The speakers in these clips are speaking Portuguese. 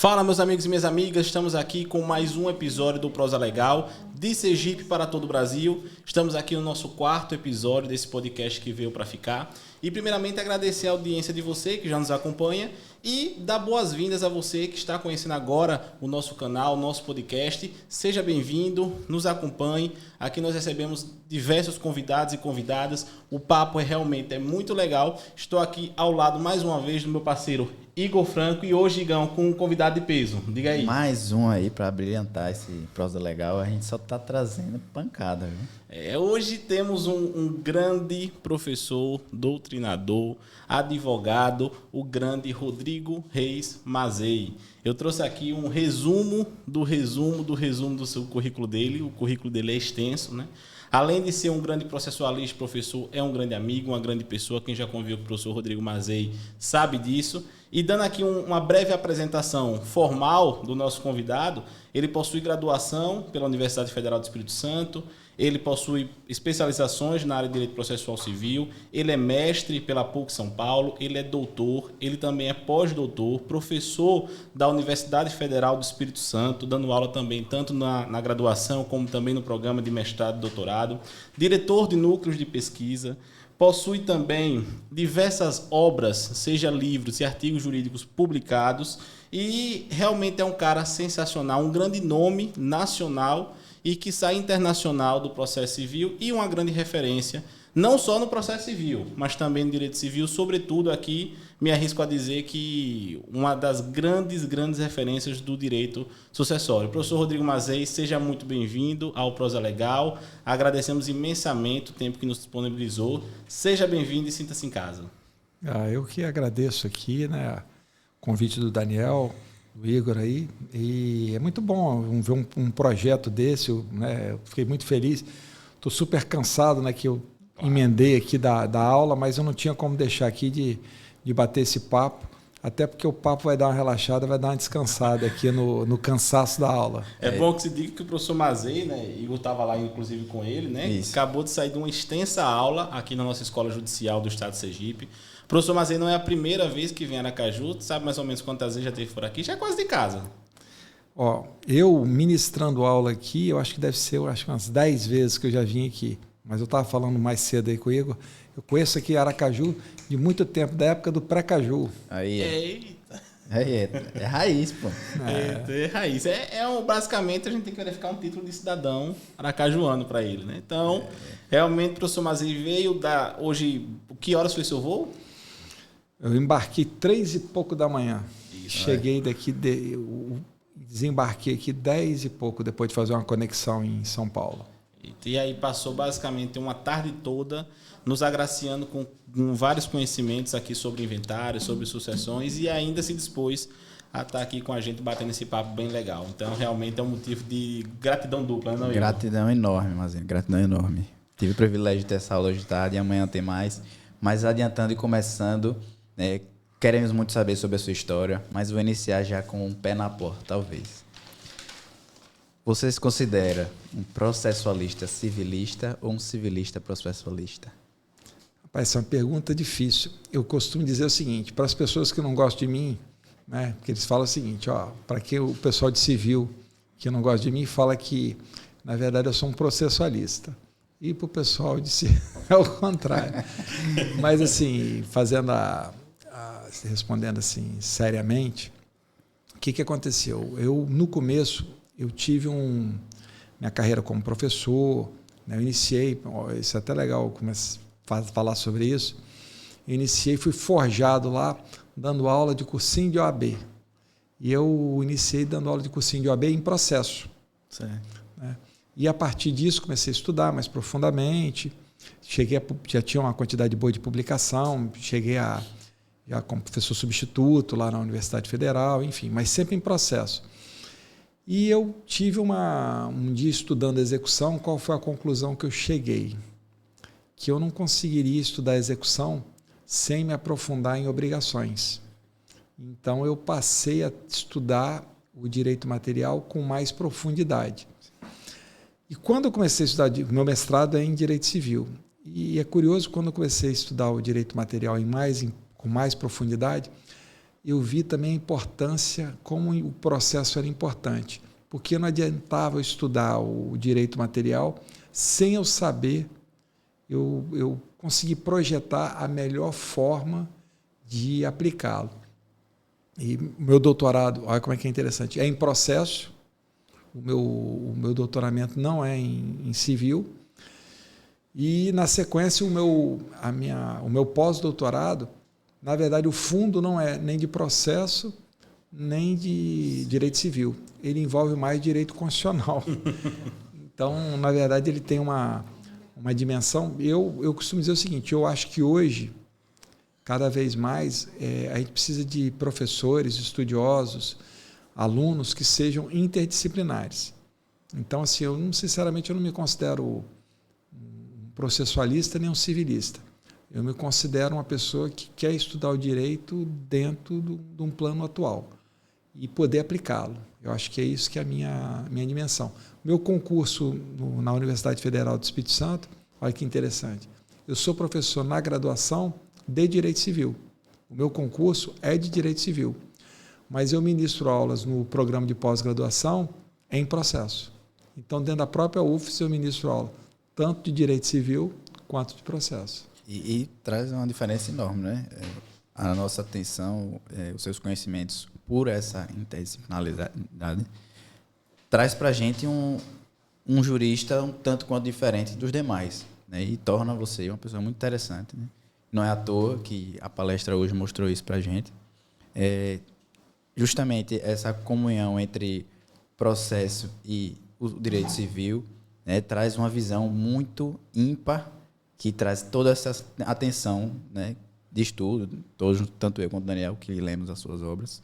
Fala, meus amigos e minhas amigas, estamos aqui com mais um episódio do Prosa Legal, de Sergipe para todo o Brasil. Estamos aqui no nosso quarto episódio desse podcast que veio para ficar. E primeiramente agradecer a audiência de você que já nos acompanha e dar boas-vindas a você que está conhecendo agora o nosso canal, o nosso podcast. Seja bem-vindo, nos acompanhe. Aqui nós recebemos diversos convidados e convidadas. O papo realmente é muito legal. Estou aqui ao lado mais uma vez do meu parceiro Igor Franco e hoje, Igão, com um convidado de peso. Diga aí. Mais um aí para brilhantar esse Prosa Legal. A gente só tá trazendo pancada, viu? Hoje temos um grande professor, doutrinador, advogado, o grande Rodrigo Reis Mazei. Eu trouxe aqui um resumo do seu currículo dele. O currículo dele é extenso, né? Além de ser um grande processualista, professor, é um grande amigo, uma grande pessoa. Quem já conviveu com o professor Rodrigo Mazei sabe disso. E dando aqui uma breve apresentação formal do nosso convidado, ele possui graduação pela Universidade Federal do Espírito Santo, ele possui especializações na área de Direito Processual Civil, ele é mestre pela PUC São Paulo, ele é doutor, ele também é pós-doutor, professor da Universidade Federal do Espírito Santo, dando aula também tanto na graduação como também no programa de mestrado e doutorado, diretor de núcleos de pesquisa, possui também diversas obras, seja livros e artigos jurídicos publicados, e realmente é um cara sensacional, um grande nome nacional e que sai internacional do processo civil e uma grande referência, não só no processo civil, mas também no direito civil, sobretudo aqui, me arrisco a dizer que uma das grandes referências do direito sucessório. Professor Rodrigo Mazei, seja muito bem-vindo ao Prosa Legal. Agradecemos imensamente o tempo que nos disponibilizou. Seja bem-vindo e sinta-se em casa. Eu que agradeço aqui, né, o convite do Daniel, do Igor aí, e é muito bom ver um projeto desse, né, eu fiquei muito feliz. Estou super cansado, né, que eu emendei aqui da aula, mas eu não tinha como deixar aqui de bater esse papo, até porque o papo vai dar uma relaxada, vai dar uma descansada aqui no cansaço da aula. É bom que se diga que o professor Mazei, né, Igor estava lá inclusive com ele, né, acabou de sair de uma extensa aula aqui na nossa Escola Judicial do Estado de Sergipe. O professor Mazei não é a primeira vez que vem a Aracaju, sabe mais ou menos quantas vezes já esteve por aqui? Já é quase de casa. Eu ministrando aula aqui, eu acho que deve ser umas 10 vezes que eu já vim aqui. Mas eu estava falando mais cedo aí com o Igor. Eu conheço aqui Aracaju de muito tempo, da época do pré-caju. Eita! É raiz, pô. É raiz. Basicamente, a gente tem que verificar um título de cidadão aracajuano para ele, né? Então, realmente, o professor Mazei veio hoje... Que horas foi seu voo? Eu embarquei 3 e pouco da manhã. Cheguei daqui... Desembarquei aqui 10 e pouco, depois de fazer uma conexão em São Paulo. E aí passou basicamente uma tarde toda nos agraciando com vários conhecimentos aqui sobre inventário, sobre sucessões, e ainda se dispôs a estar aqui com a gente batendo esse papo bem legal. Então, realmente é um motivo de gratidão dupla, não é? Gratidão enorme, Mazinho, gratidão enorme. Tive o privilégio de ter essa aula hoje de tarde e amanhã tem mais. Mas adiantando e começando, né, queremos muito saber sobre a sua história, mas vou iniciar já com um pé na porta, talvez. Você se considera um processualista civilista ou um civilista processualista? Rapaz, essa é uma pergunta difícil. Eu costumo dizer o seguinte, para as pessoas que não gostam de mim, né, porque eles falam o seguinte, para que o pessoal de civil que não gosta de mim fala que, na verdade, eu sou um processualista. E para o pessoal de civil é o contrário. Mas, assim, respondendo assim seriamente, o que aconteceu? Eu, no começo, eu tive minha carreira como professor, né, eu iniciei, isso é até legal falar sobre isso, eu iniciei, fui forjado lá, dando aula de cursinho de OAB. E eu iniciei dando aula de cursinho de OAB em processo. Certo. Né? E a partir disso comecei a estudar mais profundamente, já tinha uma quantidade boa de publicação, cheguei já como professor substituto lá na Universidade Federal, enfim, mas sempre em processo. E eu tive um dia estudando execução, qual foi a conclusão que eu cheguei? Que eu não conseguiria estudar execução sem me aprofundar em obrigações. Então eu passei a estudar o direito material com mais profundidade. E quando eu comecei a estudar, meu mestrado é em direito civil, e é curioso, quando eu comecei a estudar o direito material com mais profundidade, eu vi também a importância, como o processo era importante. Porque não adiantava eu estudar o direito material sem eu saber, eu consegui projetar a melhor forma de aplicá-lo. E o meu doutorado, olha como é que é interessante, é em processo. O meu doutoramento não é em civil. E, na sequência, o meu pós-doutorado, na verdade, o fundo não é nem de processo, nem de direito civil. Ele envolve mais direito constitucional. Então, na verdade, ele tem uma dimensão... Eu costumo dizer o seguinte, eu acho que hoje, cada vez mais, a gente precisa de professores, estudiosos, alunos que sejam interdisciplinares. Então, assim, sinceramente, eu não me considero um processualista nem um civilista. Eu me considero uma pessoa que quer estudar o direito dentro de um plano atual e poder aplicá-lo. Eu acho que é isso que é a minha dimensão. Meu concurso na Universidade Federal do Espírito Santo, olha que interessante, eu sou professor na graduação de Direito Civil. O meu concurso é de Direito Civil, mas eu ministro aulas no programa de pós-graduação em processo. Então, dentro da própria UFES, eu ministro aula tanto de Direito Civil quanto de processo. E traz uma diferença enorme, né? A nossa atenção, os seus conhecimentos por essa interdisciplinaridade, traz para a gente um jurista um tanto quanto diferente dos demais, né? E torna você uma pessoa muito interessante, né? Não é à toa que a palestra hoje mostrou isso para a gente. Justamente essa comunhão entre processo e o direito civil, né, traz uma visão muito ímpar, que traz toda essa atenção, né, de estudo, tanto eu quanto o Daniel, que lemos as suas obras.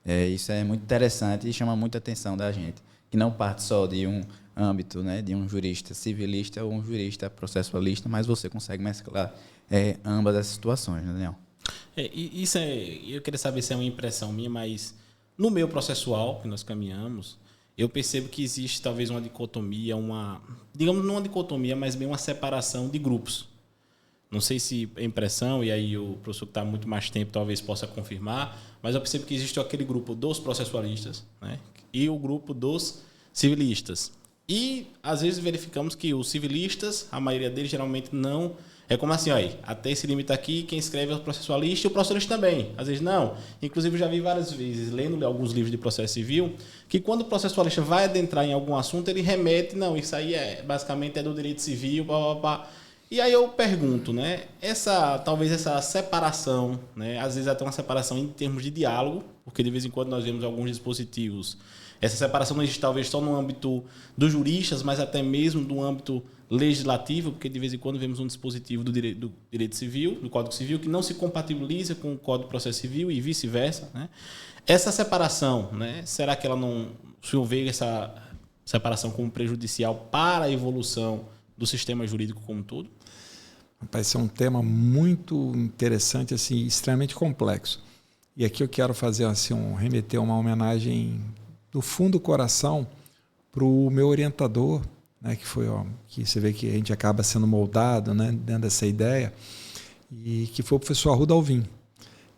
Isso é muito interessante e chama muita atenção da gente, que não parte só de um âmbito, né, de um jurista civilista ou um jurista processualista, mas você consegue mesclar ambas as situações, né, Daniel? Eu queria saber se é uma impressão minha, mas no meio processual que nós caminhamos, eu percebo que existe talvez uma dicotomia, digamos não uma dicotomia, mas bem uma separação de grupos. Não sei se é impressão, e aí o professor que está há muito mais tempo talvez possa confirmar, mas eu percebo que existe aquele grupo dos processualistas, né, e o grupo dos civilistas. E às vezes verificamos que os civilistas, a maioria deles geralmente não... É como assim, olha, até esse limite aqui, quem escreve é o processualista e o processualista também. Às vezes não. Inclusive, eu já vi várias vezes, lendo alguns livros de processo civil, que quando o processualista vai adentrar em algum assunto, ele remete, não, isso aí basicamente é do direito civil, blá, blá, blá. E aí eu pergunto, né, talvez essa separação, né, às vezes até uma separação em termos de diálogo, porque de vez em quando nós vemos alguns dispositivos, essa separação não existe talvez só no âmbito dos juristas, mas até mesmo do âmbito legislativo, porque de vez em quando vemos um dispositivo do direito civil, do Código Civil, que não se compatibiliza com o Código de Processo Civil e vice-versa, né? Essa separação, né, será que ela não... O senhor vê essa separação como prejudicial para a evolução do sistema jurídico como um todo? Rapaz, esse é um tema muito interessante, assim, extremamente complexo. E aqui eu quero fazer assim, remeter uma homenagem do fundo do coração para o meu orientador, né, que você vê que a gente acaba sendo moldado, né, dentro dessa ideia, e que foi o professor Arruda Alvim,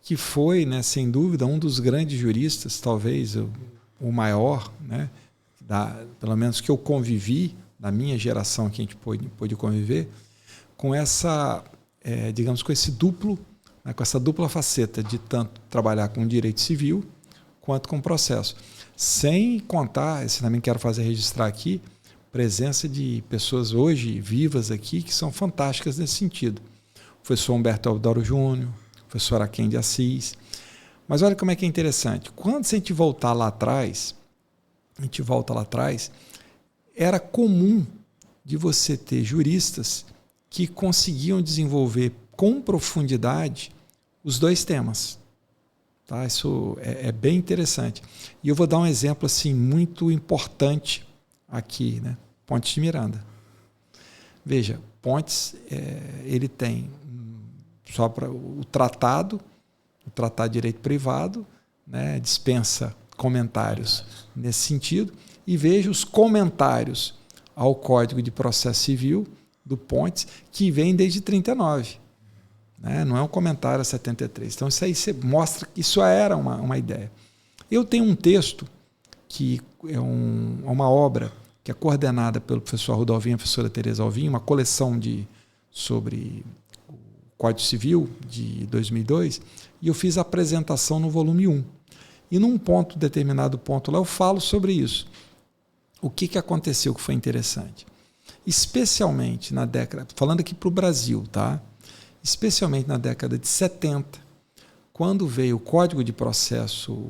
que foi, né, sem dúvida, um dos grandes juristas, talvez o maior, né, pelo menos que eu convivi, da minha geração que a gente pôde conviver, com essa, digamos, com esse duplo, né, com essa dupla faceta de tanto trabalhar com direito civil quanto com processo. Sem contar, esse também quero registrar aqui, presença de pessoas hoje vivas aqui que são fantásticas nesse sentido. O professor Humberto Eudoro Júnior, o professor Araquém de Assis. Mas olha como é que é interessante. Quando a gente voltar lá atrás, era comum de você ter juristas que conseguiam desenvolver com profundidade os dois temas. Tá? Isso é bem interessante. E eu vou dar um exemplo assim, muito importante aqui, né? Pontes de Miranda. Veja, Pontes, ele tem só para o tratado de direito privado, né? Dispensa comentários nesse sentido, e veja os comentários ao Código de Processo Civil do Pontes, que vem desde 1939. né? Não é um comentário a 73. Então, isso aí mostra que isso era uma ideia. Eu tenho um texto que é uma obra que é coordenada pelo professor Arruda Alvim e a professora Tereza Alvim, uma coleção sobre o Código Civil de 2002, e eu fiz a apresentação no volume 1. E num determinado ponto lá, eu falo sobre isso. O que aconteceu que foi interessante? Especialmente na década, falando aqui para o Brasil, tá? Especialmente na década de 70, quando veio o Código de Processo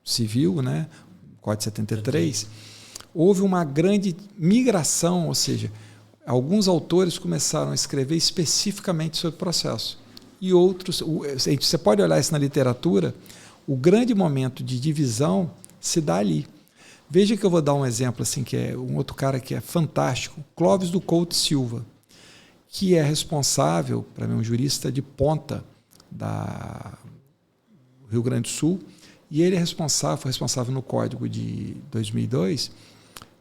Civil, né? Código 73, houve uma grande migração, ou seja, alguns autores começaram a escrever especificamente sobre processo. E outros, você pode olhar isso na literatura, o grande momento de divisão se dá ali. Veja que eu vou dar um exemplo, assim, que é um outro cara que é fantástico, Clóvis do Couto Silva, que é responsável, para mim, um jurista de ponta do Rio Grande do Sul, e ele foi responsável no Código de 2002,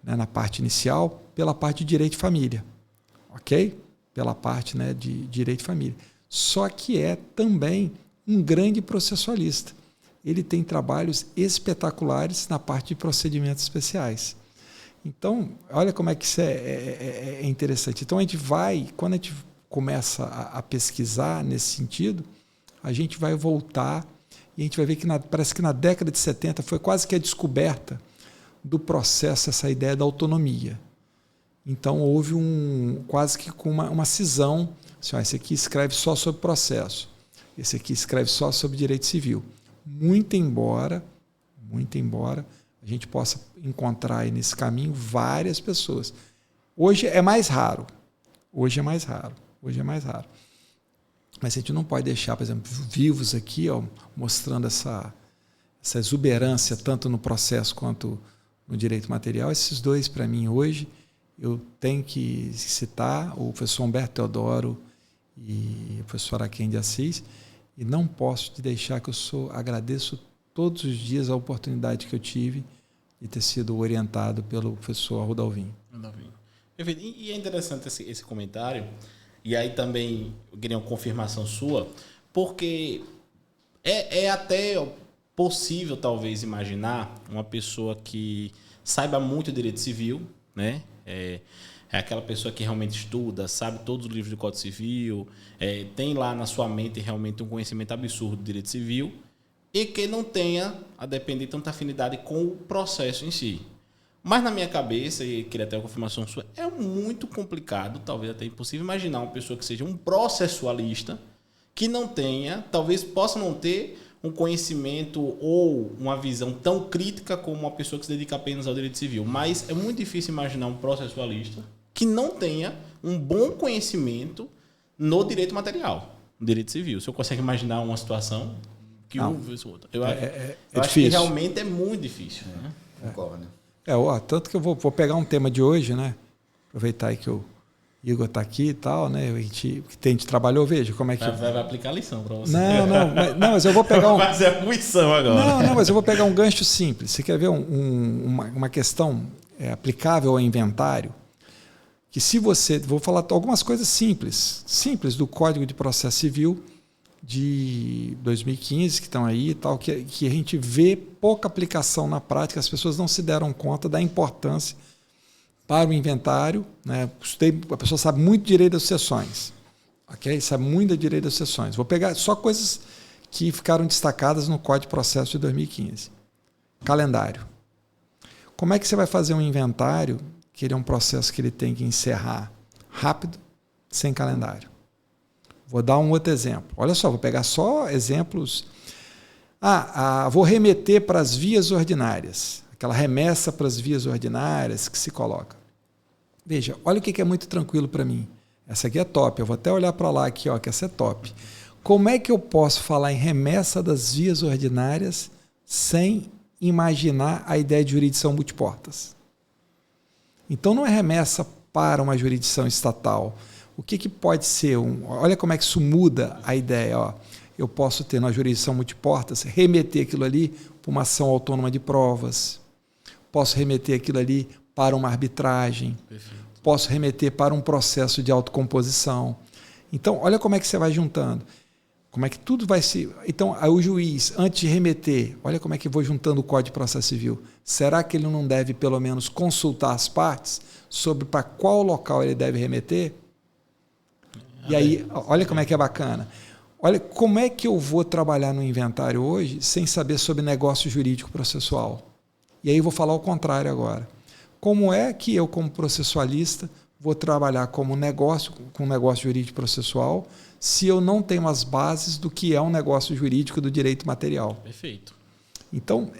né, na parte inicial, pela parte de direito de família, ok? Pela parte, né, de direito de família. Só que é também um grande processualista. Ele tem trabalhos espetaculares na parte de procedimentos especiais. Então, olha como é que isso é interessante. Então, quando a gente começa a pesquisar nesse sentido, a gente vai voltar e a gente vai ver que parece que na década de 70 foi quase que a descoberta do processo, essa ideia da autonomia. Então, houve quase que uma cisão. Assim, esse aqui escreve só sobre processo, esse aqui escreve só sobre direito civil. Muito embora a gente possa encontrar aí nesse caminho várias pessoas. Hoje é mais raro. Mas a gente não pode deixar, por exemplo, vivos aqui, ó, mostrando essa exuberância tanto no processo quanto no direito material. Esses dois, para mim, hoje, eu tenho que citar o professor Humberto Teodoro e o professor Araquém de Assis, e não posso te deixar que agradeço todos os dias a oportunidade que eu tive de ter sido orientado pelo professor Arruda Alvim. E é interessante esse comentário, e aí também eu queria uma confirmação sua, porque é até possível, talvez, imaginar uma pessoa que saiba muito direito civil, né? É aquela pessoa que realmente estuda, sabe todos os livros do Código Civil, tem lá na sua mente realmente um conhecimento absurdo do direito civil, e que não tenha, a depender, tanta afinidade com o processo em si. Mas na minha cabeça, e queria ter uma confirmação sua, é muito complicado, talvez até impossível, imaginar uma pessoa que seja um processualista que não tenha, talvez possa não ter um conhecimento ou uma visão tão crítica como uma pessoa que se dedica apenas ao direito civil. Mas é muito difícil imaginar um processualista que não tenha um bom conhecimento no direito material, no direito civil. O senhor consegue imaginar uma situação que uma vez ou outra? Eu acho que realmente é muito difícil. Né? Concordo. Tanto que eu vou pegar um tema de hoje, né? Aproveitar aí que o Igor está aqui e tal, né? A gente trabalhou, veja como é que... Vai aplicar a lição para você. Não, mas eu vou pegar Vai fazer a punição agora. Não, mas eu vou pegar um gancho simples. Você quer ver uma questão aplicável ao inventário? Que se você... Vou falar algumas coisas simples do Código de Processo Civil de 2015, que estão aí e tal, que a gente vê pouca aplicação na prática, as pessoas não se deram conta da importância para o inventário, né? A pessoa sabe muito direito das sucessões, ok? Sabe muito de direito das sucessões. Vou pegar só coisas que ficaram destacadas no Código de Processo de 2015. Calendário. Como é que você vai fazer um inventário que ele é um processo que ele tem que encerrar rápido, sem calendário? Vou dar um outro exemplo. Olha só, vou pegar só exemplos. Vou remeter para as vias ordinárias. Aquela remessa para as vias ordinárias que se coloca. Veja, olha o que é muito tranquilo para mim. Essa aqui é top. Eu vou até olhar para lá aqui, ó, que essa é top. Como é que eu posso falar em remessa das vias ordinárias sem imaginar a ideia de jurisdição multiportas? Então não é remessa para uma jurisdição estatal. O que pode ser? Olha como é que isso muda a ideia. Ó. Eu posso ter na jurisdição multiportas, remeter aquilo ali para uma ação autônoma de provas. Posso remeter aquilo ali para uma arbitragem. Perfeito. Posso remeter para um processo de autocomposição. Então, olha como é que você vai juntando. Como é que tudo vai se... Então, aí o juiz, antes de remeter, olha como é que eu vou juntando o Código de Processo Civil. Será que ele não deve, pelo menos, consultar as partes sobre para qual local ele deve remeter? E aí, olha como é que é bacana. Olha, como é que eu vou trabalhar no inventário hoje sem saber sobre negócio jurídico processual? E aí eu vou falar o contrário agora. Como é que eu, como processualista, vou trabalhar como negócio, com negócio jurídico processual, se eu não tenho as bases do que é um negócio jurídico do direito material? Perfeito. Então,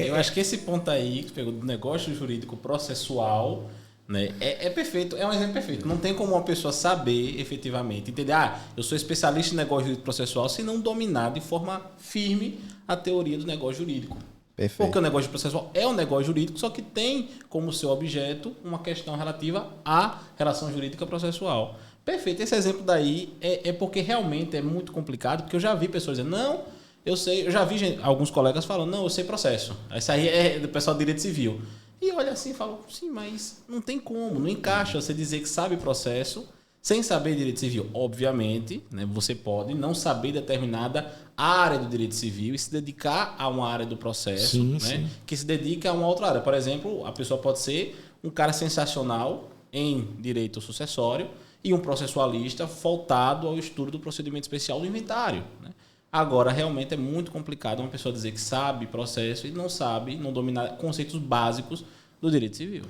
eu acho que esse ponto aí, que você pegou do negócio jurídico processual, né, é perfeito, é um exemplo perfeito. Não tem como uma pessoa saber efetivamente, entender, eu sou especialista em negócio jurídico processual, se não dominar de forma firme a teoria do negócio jurídico. Perfeito. Porque o negócio processual é um negócio jurídico, só que tem como seu objeto uma questão relativa à relação jurídica processual. Perfeito. Esse exemplo daí é porque realmente é muito complicado, porque eu já vi pessoas dizendo, não, eu sei, eu já vi alguns colegas falando, não, eu sei processo. Isso aí é do pessoal do direito civil. E olha assim e fala, sim, mas não tem como, não encaixa você dizer que sabe processo sem saber direito civil. Obviamente, né, você pode não saber determinada área do direito civil e se dedicar a uma área do processo, Sim, né, sim. que se dedica a uma outra área. Por exemplo, a pessoa pode ser um cara sensacional em direito sucessório e um processualista voltado ao estudo do procedimento especial do inventário, né? Agora, realmente é muito complicado uma pessoa dizer que sabe processo e não sabe, não dominar conceitos básicos do direito civil.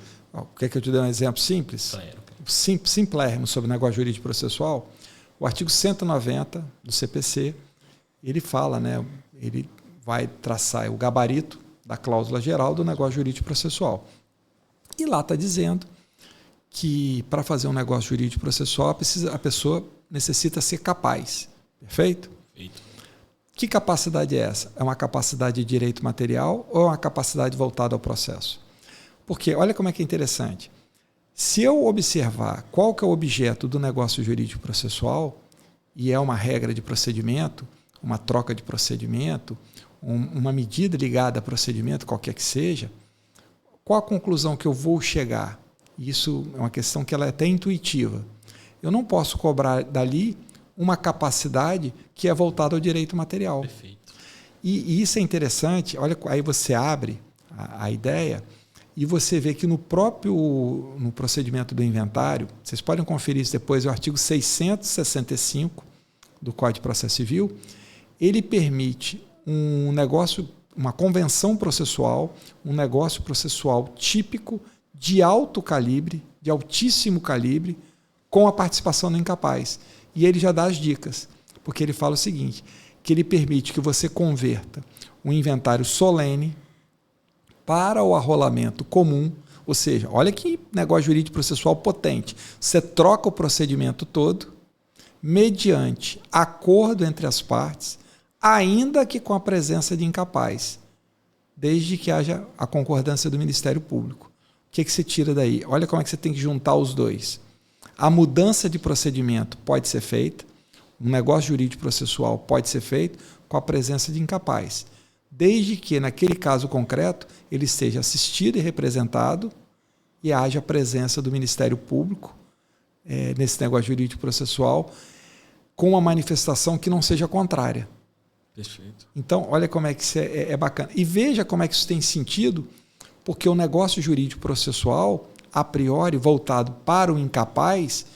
Quer que eu te dê um exemplo simples? Claro. Simplérrimo sobre negócio jurídico processual. O artigo 190 do CPC, ele fala, né, ele vai traçar o gabarito da cláusula geral do negócio jurídico processual. E lá está dizendo que para fazer um negócio jurídico processual a pessoa necessita ser capaz. Perfeito? Perfeito. Que capacidade é essa? É uma capacidade de direito material ou é uma capacidade voltada ao processo? Porque olha como é que é interessante. Se eu observar qual que é o objeto do negócio jurídico processual, e é uma regra de procedimento, uma troca de procedimento, uma medida ligada a procedimento, qualquer que seja, qual a conclusão que eu vou chegar? Isso é uma questão que ela é até intuitiva. Eu não posso cobrar dali uma capacidade que é voltada ao direito material. Perfeito. E isso é interessante, olha, aí você abre a ideia e você vê que no procedimento do inventário, vocês podem conferir isso depois, o artigo 665 do Código de Processo Civil, ele permite uma convenção processual, um negócio processual típico de alto calibre, de altíssimo calibre, com a participação do incapaz. E ele já dá as dicas, porque ele fala o seguinte, que ele permite que você converta um inventário solene para o arrolamento comum, ou seja, olha que negócio jurídico processual potente. Você troca o procedimento todo, mediante acordo entre as partes, ainda que com a presença de incapaz, desde que haja a concordância do Ministério Público. O que você tira daí? Olha como é que você tem que juntar os dois. A mudança de procedimento pode ser feita, um negócio jurídico processual pode ser feito com a presença de incapaz, desde que, naquele caso concreto, ele seja assistido e representado e haja a presença do Ministério Público nesse negócio jurídico processual com uma manifestação que não seja contrária. Perfeito. Então, olha como é que isso é bacana. E veja como é que isso tem sentido, porque o negócio jurídico processual, a priori, voltado para o incapaz,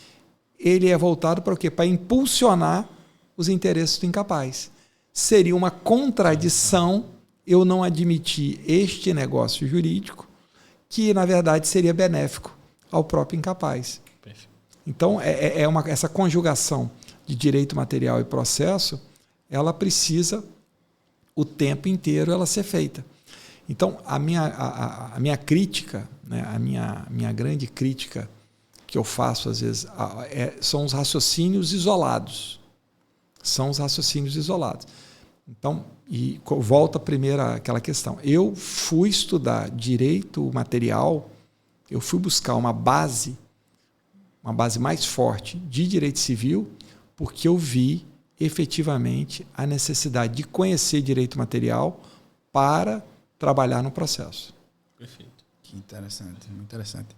ele é voltado para o quê? Para impulsionar os interesses do incapaz. Seria uma contradição eu não admitir este negócio jurídico, que, na verdade, seria benéfico ao próprio incapaz. Perfeito. Então, essa conjugação de direito material e processo, ela precisa, o tempo inteiro, ela ser feita. Então, a minha crítica, né, a minha grande crítica que eu faço, às vezes, são os raciocínios isolados. São os raciocínios isolados. Então, e volta primeiro àquela questão. Eu fui estudar direito material, eu fui buscar uma base mais forte de direito civil, porque eu vi efetivamente a necessidade de conhecer direito material para trabalhar no processo. Perfeito. Que interessante, muito interessante.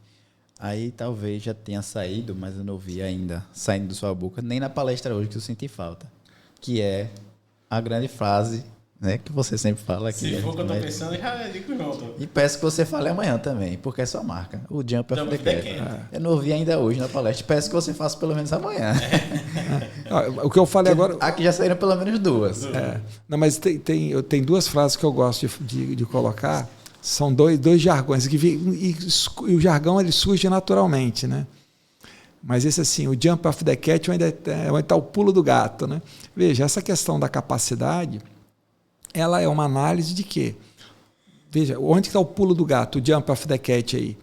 Aí talvez já tenha saído, mas eu não ouvi ainda, saindo da sua boca, nem na palestra hoje que eu senti falta. Que é a grande frase, né, que você sempre fala aqui. Se for o que eu tô pensando, eu já digo junto. E peço que você fale amanhã também, porque é sua marca, o Jump of the Cat. Eu não ouvi ainda hoje na palestra, peço que você faça pelo menos amanhã. O que eu falei agora... Aqui já saíram pelo menos duas. Não, mas tem duas frases que eu gosto de colocar. São dois jargões. E o jargão ele surge naturalmente, né? Mas esse assim, o Jump of the Cat ainda está o pulo do gato, né? Veja, essa questão da capacidade, ela é uma análise de quê? Veja, onde está o pulo do gato, o Jump of the Cat aí,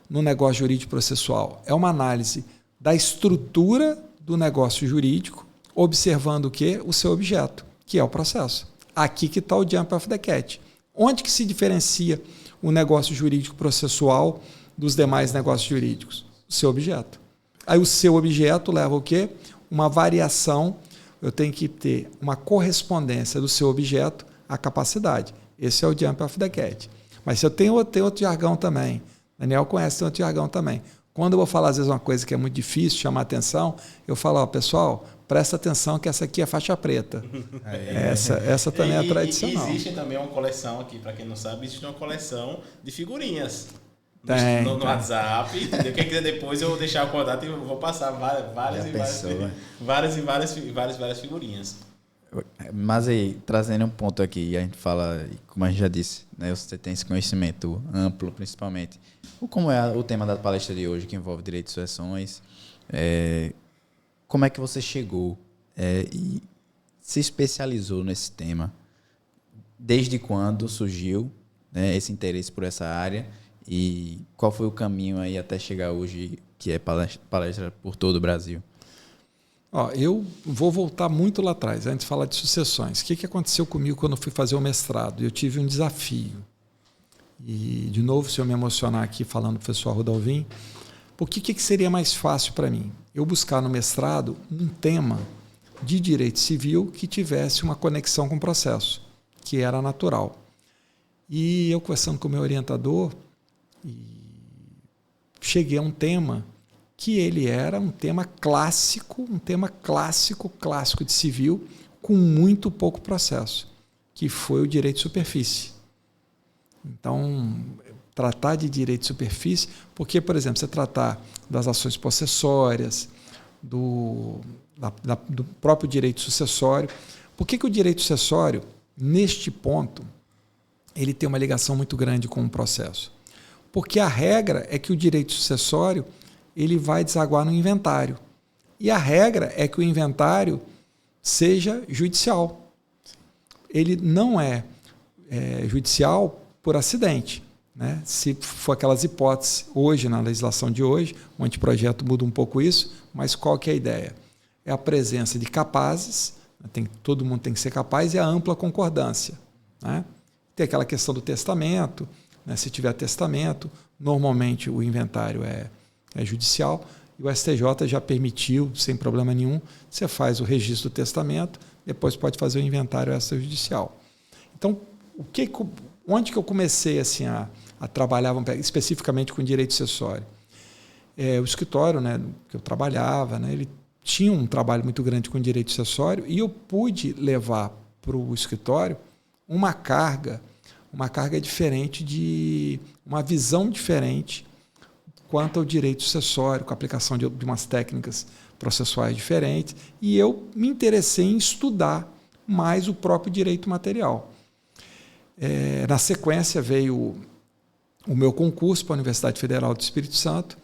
no negócio jurídico processual? É uma análise da estrutura do negócio jurídico, observando o quê? O seu objeto, que é o processo. Aqui que está o Jump of the Cat. Onde que se diferencia o negócio jurídico processual dos demais negócios jurídicos? O seu objeto. Aí o seu objeto leva o quê? Uma variação, eu tenho que ter uma correspondência do seu objeto à capacidade. Esse é o Jump of the Cat. Mas se eu tenho outro jargão também, Daniel conhece, tem outro jargão também. Quando eu vou falar, às vezes, uma coisa que é muito difícil, chamar atenção, eu falo, pessoal, presta atenção que essa aqui é faixa preta. Essa também é tradicional. E existe também uma coleção aqui, para quem não sabe, existe uma coleção de figurinhas. No WhatsApp. Quem quiser depois eu vou deixar o contato e eu vou passar várias figurinhas. Mas aí, trazendo um ponto aqui, a gente fala, como a gente já disse, né, você tem esse conhecimento amplo, principalmente. Como é o tema da palestra de hoje, que envolve direito de sucessões, como é que você chegou e se especializou nesse tema? Desde quando surgiu, né, esse interesse por essa área? E qual foi o caminho aí até chegar hoje, que é palestra por todo o Brasil? Eu vou voltar muito lá atrás, antes de falar de sucessões. O que aconteceu comigo quando eu fui fazer o mestrado? Eu tive um desafio. E, de novo, se eu me emocionar aqui falando do professor Arruda Alvim, o que seria mais fácil para mim? Eu buscar no mestrado um tema de direito civil que tivesse uma conexão com o processo, que era natural. E eu, conversando com o meu orientador, cheguei a um tema que ele era um tema clássico de civil, com muito pouco processo, que foi o direito de superfície. Então, tratar de direito de superfície, porque, por exemplo, você tratar das ações possessórias, do próprio direito sucessório. Por que o direito sucessório, neste ponto, ele tem uma ligação muito grande com o processo? Porque a regra é que o direito sucessório ele vai desaguar no inventário. E a regra é que o inventário seja judicial. Ele não é judicial por acidente, né? Se for aquelas hipóteses, hoje, na legislação de hoje, o anteprojeto muda um pouco isso, mas qual que é a ideia? É a presença de capazes, todo mundo tem que ser capaz, e a ampla concordância, né? Tem aquela questão do testamento, né? Se tiver testamento, normalmente o inventário é judicial, e o STJ já permitiu, sem problema nenhum, você faz o registro do testamento, depois pode fazer o inventário extrajudicial. Então, onde que eu comecei assim, a trabalhar especificamente com direito sucessório? O escritório, né, que eu trabalhava, né, ele tinha um trabalho muito grande com direito sucessório, e eu pude levar para o escritório uma carga diferente, uma visão diferente quanto ao direito sucessório, com a aplicação de umas técnicas processuais diferentes, e eu me interessei em estudar mais o próprio direito material. Na sequência veio o meu concurso para a Universidade Federal do Espírito Santo,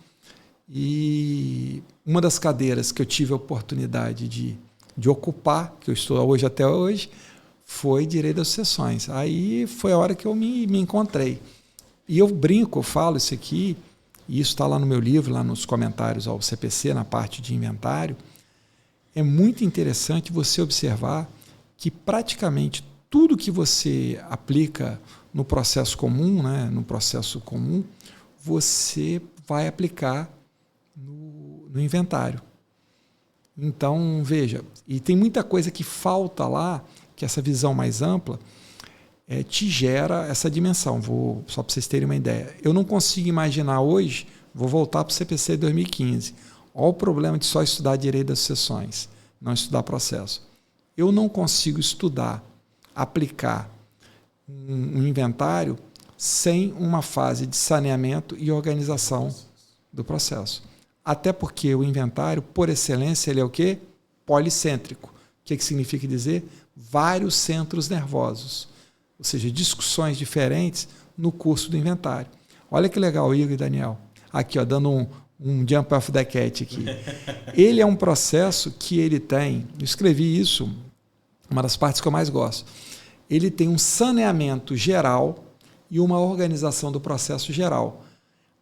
e uma das cadeiras que eu tive a oportunidade de ocupar, que eu estou hoje até hoje, foi direito das sucessões. Aí foi a hora que eu me encontrei. E eu brinco, eu falo isso aqui, e isso está lá no meu livro, lá nos comentários ao CPC, na parte de inventário. É muito interessante você observar que praticamente tudo que você aplica no processo comum, né, você vai aplicar no inventário. Então, veja, e tem muita coisa que falta lá, que essa visão mais ampla te gera essa dimensão. Só para vocês terem uma ideia. Eu não consigo imaginar hoje, Vou voltar para o CPC de 2015. Olha o problema de só estudar direito das sucessões, não estudar processo. Eu não consigo estudar, aplicar um inventário sem uma fase de saneamento e organização do processo. Até porque o inventário, por excelência, ele é o quê? Policêntrico. O que significa dizer? Vários centros nervosos. Ou seja, discussões diferentes no curso do inventário. Olha que legal, Igor e Daniel. Aqui, ó, dando um jump off the cat aqui. Ele é um processo que ele tem, eu escrevi isso, uma das partes que eu mais gosto. Ele tem um saneamento geral e uma organização do processo geral.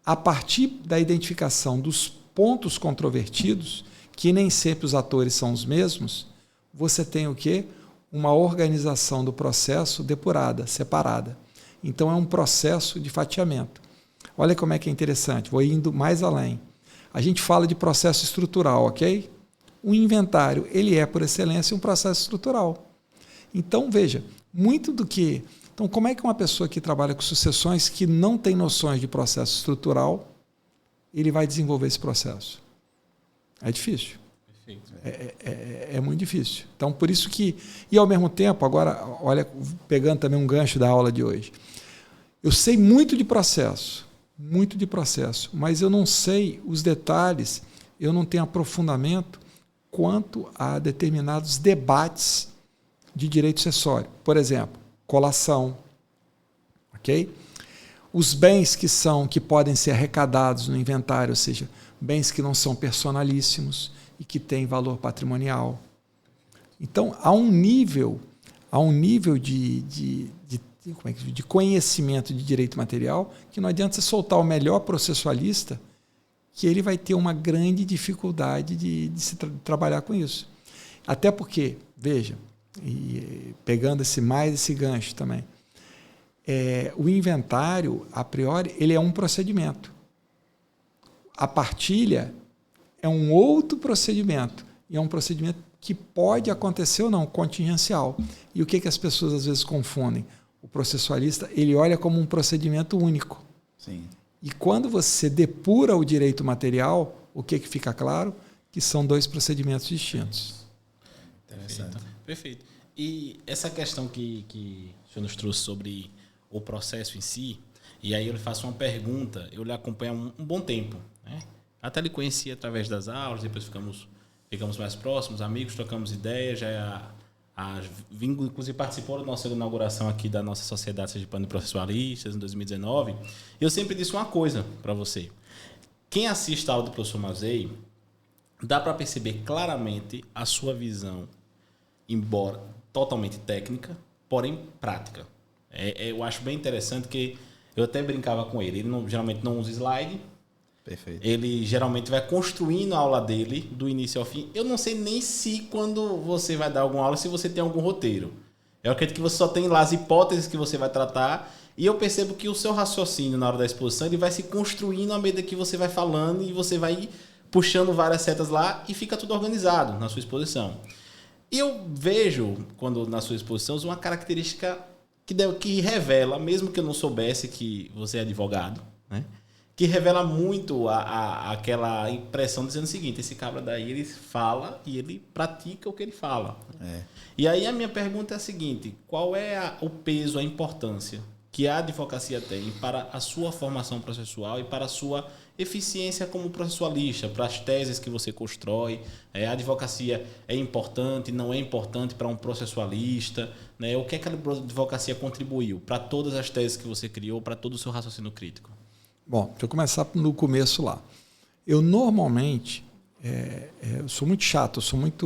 A partir da identificação dos pontos controvertidos, que nem sempre os atores são os mesmos, você tem o quê? Uma organização do processo depurada, separada. Então, é um processo de fatiamento. Olha como é que é interessante, vou indo mais além. A gente fala de processo estrutural, ok? O inventário, ele é, por excelência, um processo estrutural. Então, veja, muito do que... Então, como é que uma pessoa que trabalha com sucessões, que não tem noções de processo estrutural, ele vai desenvolver esse processo? É difícil. É muito difícil. Então, por isso que... E, ao mesmo tempo, agora, olha, pegando também um gancho da aula de hoje, eu sei muito de processo, mas eu não sei os detalhes, eu não tenho aprofundamento quanto a determinados debates de direito sucessório. Por exemplo, colação, ok? Os bens que podem ser arrecadados no inventário, ou seja, bens que não são personalíssimos e que têm valor patrimonial. Então, há um nível de conhecimento de direito material que não adianta você soltar o melhor processualista, que ele vai ter uma grande dificuldade de se trabalhar com isso. Até porque, veja, e pegando esse gancho também, o inventário, a priori, ele é um procedimento. A partilha é um outro procedimento, e é um procedimento que pode acontecer ou não, contingencial. E o que as pessoas às vezes confundem? O processualista, ele olha como um procedimento único. Sim. E quando você depura o direito material, o que fica claro? Que são dois procedimentos distintos. Interessante. Perfeito. E essa questão que o senhor nos trouxe sobre o processo em si, e aí eu lhe faço uma pergunta, eu lhe acompanho há um bom tempo, né? Até lhe conheci através das aulas, depois ficamos mais próximos, amigos, trocamos ideias, inclusive participou da nossa inauguração aqui da nossa Sociedade Sergipana de Processualistas em 2019. E eu sempre disse uma coisa para você. Quem assiste a aula do professor Mazei, dá para perceber claramente a sua visão, embora totalmente técnica, porém prática. Eu acho bem interessante que eu até brincava com ele. Ele geralmente não usa slide. Perfeito. Ele geralmente vai construindo a aula dele do início ao fim. Eu não sei nem se quando você vai dar alguma aula, se você tem algum roteiro. Eu acredito que você só tem lá as hipóteses que você vai tratar, e eu percebo que o seu raciocínio na hora da exposição ele vai se construindo à medida que você vai falando, e você vai puxando várias setas lá e fica tudo organizado na sua exposição. E eu vejo, quando na sua exposição, uma característica que revela, mesmo que eu não soubesse que você é advogado, né? Que revela muito aquela impressão dizendo o seguinte: esse cabra daí ele fala e ele pratica o que ele fala. E aí a minha pergunta é a seguinte: qual é o peso, a importância que a advocacia tem para a sua formação processual e para a sua eficiência como processualista, para as teses que você constrói? A advocacia é importante, não é importante para um processualista, né? O que é que a advocacia contribuiu para todas as teses que você criou, para todo o seu raciocínio crítico? Bom, deixa eu começar no começo lá. Eu normalmente, eu sou muito chato,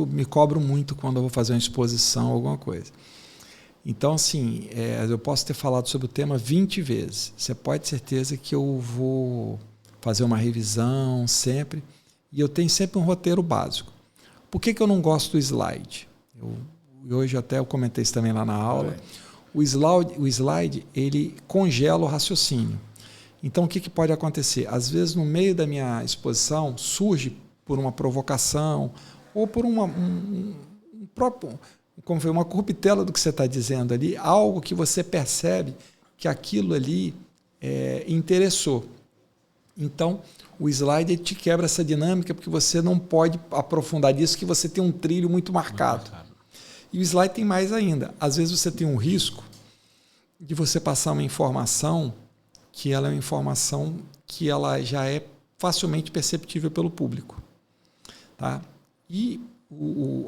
me cobro muito quando eu vou fazer uma exposição ou alguma coisa. Então, assim, eu posso ter falado sobre o tema 20 vezes. Você pode ter certeza que eu vou fazer uma revisão sempre, e eu tenho sempre um roteiro básico. Por que eu não gosto do slide? Hoje até eu comentei isso também lá na aula. O slide, ele congela o raciocínio. Então, o que pode acontecer? Às vezes, no meio da minha exposição, surge por uma provocação ou por uma corruptela do que você está dizendo ali, algo que você percebe que aquilo ali interessou. Então, o slide ele te quebra essa dinâmica porque você não pode aprofundar nisso, que você tem um trilho muito marcado. E o slide tem mais ainda. Às vezes você tem um risco de você passar uma informação que ela é uma informação que ela já é facilmente perceptível pelo público. Tá? E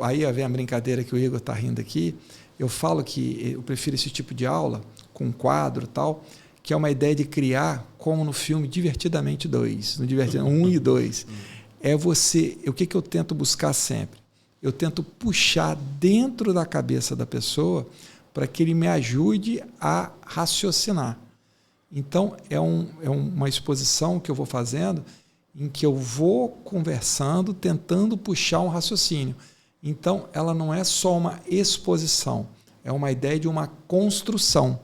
aí vem a brincadeira que o Igor está rindo aqui. Eu falo que eu prefiro esse tipo de aula, com quadro e tal, que é uma ideia de criar, como no filme Divertidamente 2, no Divertidamente 1 e 2. É você... O que eu tento buscar sempre? Eu tento puxar dentro da cabeça da pessoa para que ele me ajude a raciocinar. Então, é uma exposição que eu vou fazendo em que eu vou conversando, tentando puxar um raciocínio. Então, ela não é só uma exposição, é uma ideia de uma construção.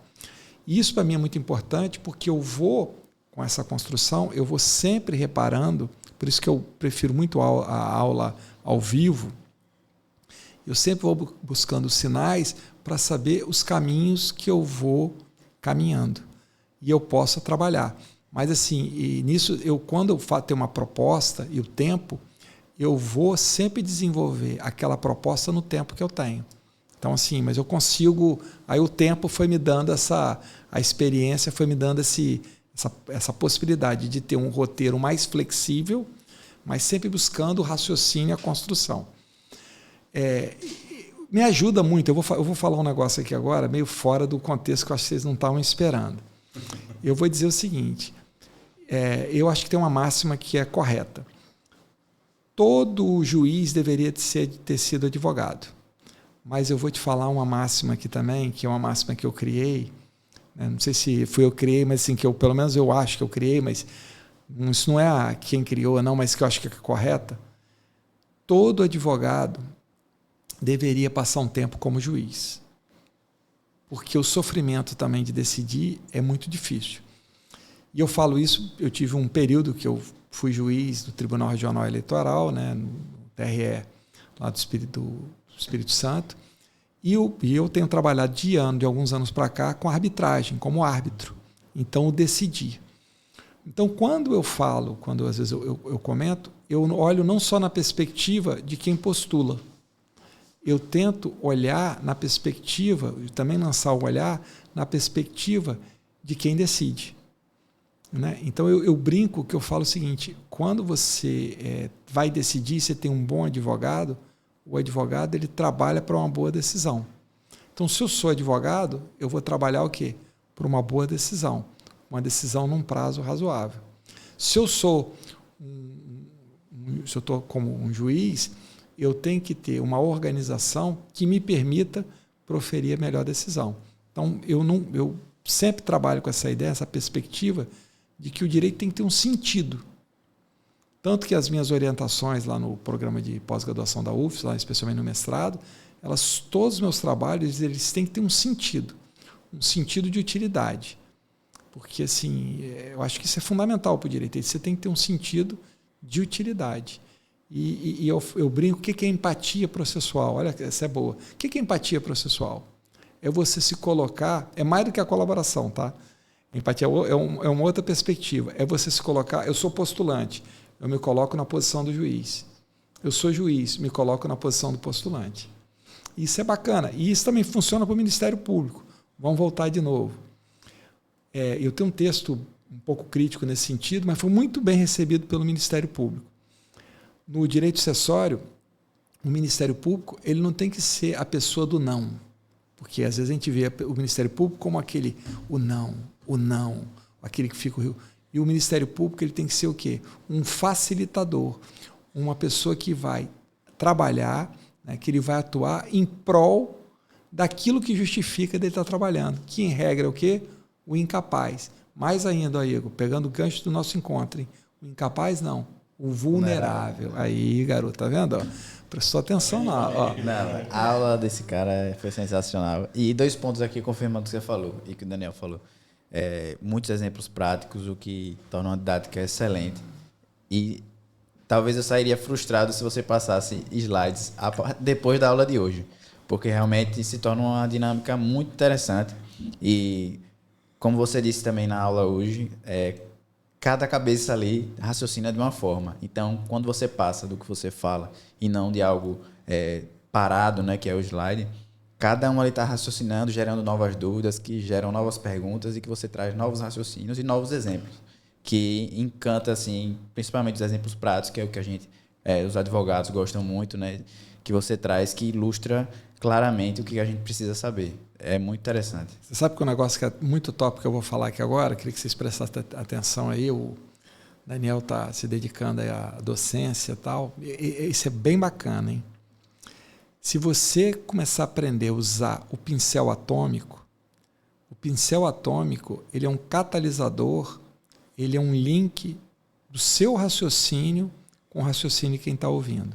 E isso, para mim, é muito importante, porque eu vou, com essa construção, eu vou sempre reparando, por isso que eu prefiro muito a aula ao vivo, eu sempre vou buscando sinais para saber os caminhos que eu vou caminhando. E eu posso trabalhar. Mas, assim, e nisso, quando eu tenho uma proposta e o tempo, eu vou sempre desenvolver aquela proposta no tempo que eu tenho. Então, assim, mas eu consigo... Aí o tempo foi me dando a experiência foi me dando essa possibilidade de ter um roteiro mais flexível, mas sempre buscando o raciocínio e a construção. Me ajuda muito. Eu vou falar um negócio aqui agora, meio fora do contexto que eu acho que vocês não estavam esperando. Eu vou dizer o seguinte, eu acho que tem uma máxima que é correta. Todo juiz deveria ter sido advogado. Mas eu vou te falar uma máxima aqui também, que é uma máxima que eu criei. Não sei se fui eu que criei, mas assim, pelo menos eu acho que eu criei, mas isso não é quem criou, não, mas que eu acho que é correta. Todo advogado deveria passar um tempo como juiz. Porque o sofrimento também de decidir é muito difícil. E eu falo isso, eu tive um período que eu fui juiz do Tribunal Regional Eleitoral, né, no TRE lá do Espírito Santo, e eu tenho trabalhado de alguns anos para cá, com arbitragem, como árbitro. Então, eu decidi. Então, quando eu falo, quando às vezes eu comento, eu olho não só na perspectiva de quem postula, eu tento olhar na perspectiva, e também lançar o olhar na perspectiva de quem decide. Né? Então, eu brinco que eu falo o seguinte, quando você vai decidir, você tem um bom advogado, o advogado ele trabalha para uma boa decisão. Então, se eu sou advogado, eu vou trabalhar o quê? Para uma boa decisão. Uma decisão num prazo razoável. Se eu estou como um juiz, eu tenho que ter uma organização que me permita proferir a melhor decisão. Então, eu sempre trabalho com essa ideia, essa perspectiva de que o direito tem que ter um sentido. Tanto que as minhas orientações lá no programa de pós-graduação da UFES, lá especialmente no mestrado, todos os meus trabalhos eles têm que ter um sentido de utilidade. Porque assim, eu acho que isso é fundamental para o direito, você tem que ter um sentido de utilidade. E eu brinco, o que é empatia processual? Olha, essa é boa. O que é empatia processual? É você se colocar, é mais do que a colaboração, tá? Empatia é uma outra perspectiva. É você se colocar, eu sou postulante, eu me coloco na posição do juiz. Eu sou juiz, me coloco na posição do postulante. Isso é bacana. E isso também funciona para o Ministério Público. Vamos voltar de novo. Eu tenho um texto um pouco crítico nesse sentido, mas foi muito bem recebido pelo Ministério Público. No direito sucessório, o Ministério Público ele não tem que ser a pessoa do não. Porque às vezes a gente vê o Ministério Público como o não, aquele que fica... E o Ministério Público ele tem que ser o quê? Um facilitador, uma pessoa que vai trabalhar, né, que ele vai atuar em prol daquilo que justifica dele estar trabalhando, que em regra é o quê? O incapaz. Mais ainda, Igor, pegando o gancho do nosso encontro, hein? O incapaz não, o vulnerável. Aí, garoto, tá vendo? Ó, prestou atenção lá. Ó. Não, a aula desse cara foi sensacional. E 2 pontos aqui confirmando o que você falou e que o Daniel falou. Muitos exemplos práticos, o que torna uma didática excelente. E talvez eu sairia frustrado se você passasse slides depois da aula de hoje, porque realmente se torna uma dinâmica muito interessante. E como você disse também na aula hoje, cada cabeça ali raciocina de uma forma. Então, quando você passa do que você fala e não de algo parado, né, que é o slide, cada um ali está raciocinando, gerando novas dúvidas, que geram novas perguntas e que você traz novos raciocínios e novos exemplos, que encanta, assim, principalmente os exemplos práticos, que é o que a gente, os advogados gostam muito, né, que você traz, que ilustra claramente o que a gente precisa saber. É muito interessante. Você sabe que o negócio que é muito top que eu vou falar aqui agora, queria que vocês prestassem atenção aí, o Daniel está se dedicando aí à docência e tal, isso é bem bacana, hein? Se você começar a aprender a usar o pincel atômico ele é um catalisador, ele é um link do seu raciocínio com o raciocínio de quem está ouvindo.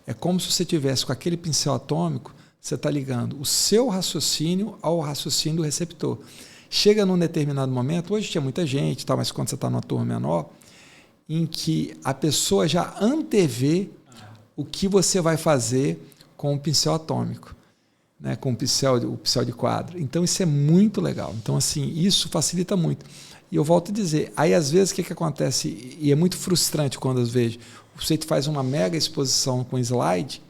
É como se você tivesse com aquele pincel atômico, você está ligando o seu raciocínio ao raciocínio do receptor. Chega num determinado momento, hoje tinha muita gente, tá, mas quando você está numa turma menor, em que a pessoa já antevê o que você vai fazer com o pincel atômico, né, com o pincel de quadro. Então, isso é muito legal. Então, assim, isso facilita muito. E eu volto a dizer, aí às vezes o que acontece, e é muito frustrante quando eu vejo, o sujeito faz uma mega exposição com slide,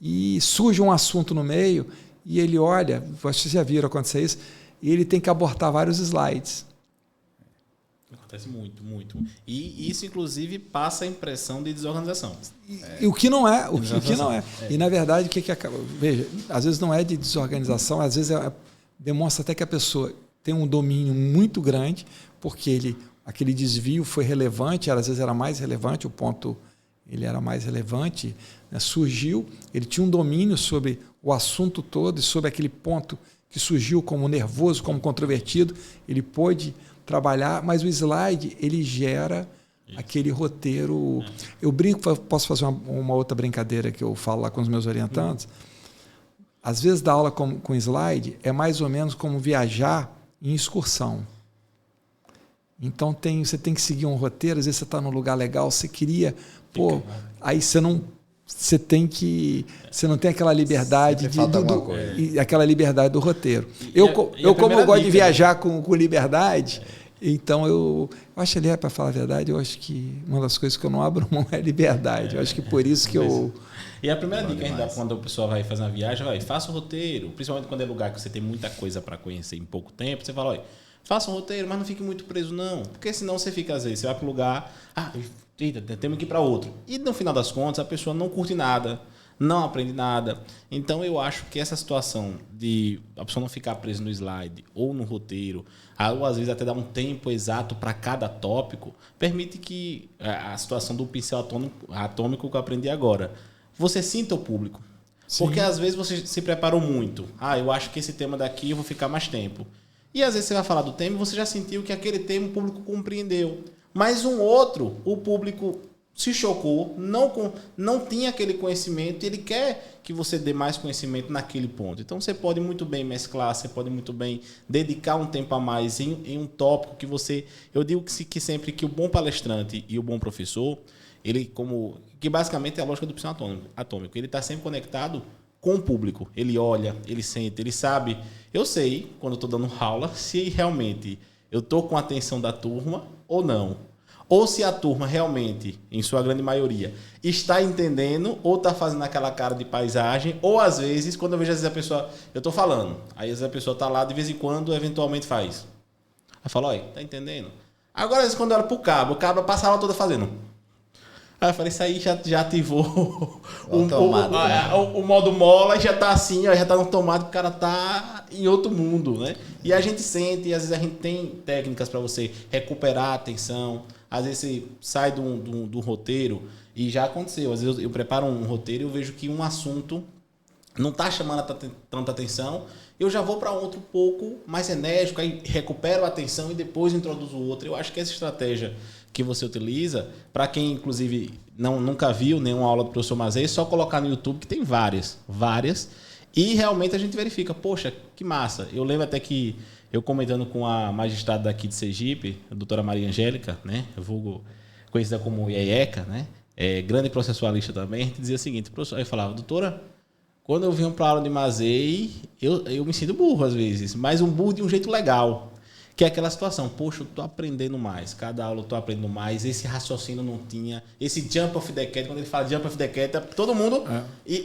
e surge um assunto no meio e ele olha, acho que vocês já viram acontecer isso, e ele tem que abortar vários slides. Acontece muito, muito. E isso, inclusive, passa a impressão de desorganização. E o que não é, o que não é. E, na verdade, o que acaba... Veja, às vezes não é de desorganização, às vezes demonstra até que a pessoa tem um domínio muito grande, porque aquele desvio foi relevante, às vezes era mais relevante, o ponto... ele era mais relevante, né? Surgiu, ele tinha um domínio sobre o assunto todo e sobre aquele ponto que surgiu como nervoso, como controvertido, ele pôde trabalhar, mas o slide, ele gera aquele roteiro. Eu brinco, posso fazer uma outra brincadeira que eu falo lá com os meus orientandos. Às vezes, dar aula com slide é mais ou menos como viajar em excursão. Então, você tem que seguir um roteiro, às vezes você está num lugar legal, você queria... Pô, aí você não tem aquela liberdade aquela liberdade do roteiro. Eu gosto de viajar com liberdade, então eu acho, aliás, para falar a verdade, eu acho que uma das coisas que eu não abro mão é a liberdade. Eu acho que por isso que eu... E a primeira dica que a gente dá quando o pessoal vai fazer uma viagem, faça o roteiro, principalmente quando é lugar que você tem muita coisa para conhecer em pouco tempo, você fala, olha, faça um roteiro, mas não fique muito preso, não. Porque senão você fica, às vezes, você vai para o lugar, temos que ir para outro. E no final das contas, a pessoa não curte nada, não aprende nada. Então, eu acho que essa situação de a pessoa não ficar presa no slide ou no roteiro, ou às vezes até dar um tempo exato para cada tópico, permite que a situação do pincel atômico que eu aprendi agora, você sinta o público. Sim. Porque às vezes você se preparou muito. Eu acho que esse tema daqui eu vou ficar mais tempo. E às vezes você vai falar do tema e você já sentiu que aquele tema o público compreendeu. Mas um outro, o público se chocou, não tinha aquele conhecimento e ele quer que você dê mais conhecimento naquele ponto. Então você pode muito bem mesclar, você pode muito bem dedicar um tempo a mais em um tópico que você... Eu digo que sempre que o bom palestrante e o bom professor, que basicamente é a lógica do pincel atômico, ele está sempre conectado com o público. Ele olha, ele sente, ele sabe. Eu sei, quando eu estou dando aula, se realmente eu estou com a atenção da turma ou não. Ou se a turma realmente, em sua grande maioria, está entendendo ou está fazendo aquela cara de paisagem, ou às vezes, quando eu vejo às vezes a pessoa... Eu estou falando, aí às vezes a pessoa está lá, de vez em quando, eventualmente faz. Aí fala, olha, tá entendendo? Agora, às vezes, quando eu olho pro cabo passa a aula toda fazendo... Aí eu falei, isso aí já ativou o modo mola, já tá assim, já tá no automático, o cara tá em outro mundo, né? E a gente sente, e às vezes a gente tem técnicas para você recuperar a atenção, às vezes você sai do roteiro, e já aconteceu, às vezes eu preparo um roteiro e eu vejo que um assunto não tá chamando tanta atenção, eu já vou para outro pouco mais enérgico, aí recupero a atenção e depois introduzo outro. Eu acho que essa estratégia que você utiliza, para quem, inclusive, nunca viu nenhuma aula do professor Mazei, é só colocar no YouTube, que tem várias, e realmente a gente verifica, poxa, que massa. Eu lembro até que eu comentando com a magistrada daqui de Sergipe, a doutora Maria Angélica, né, vulgo conhecida como Ieca, né, grande processualista também, a gente dizia o seguinte, professor, eu falava, doutora, quando eu venho para a aula de Mazei, eu me sinto burro às vezes, mas um burro de um jeito legal. Que é aquela situação, poxa, eu tô aprendendo mais, cada aula eu tô aprendendo mais, esse raciocínio não tinha, esse jump of the cat, quando ele fala jump of the cat, todo mundo...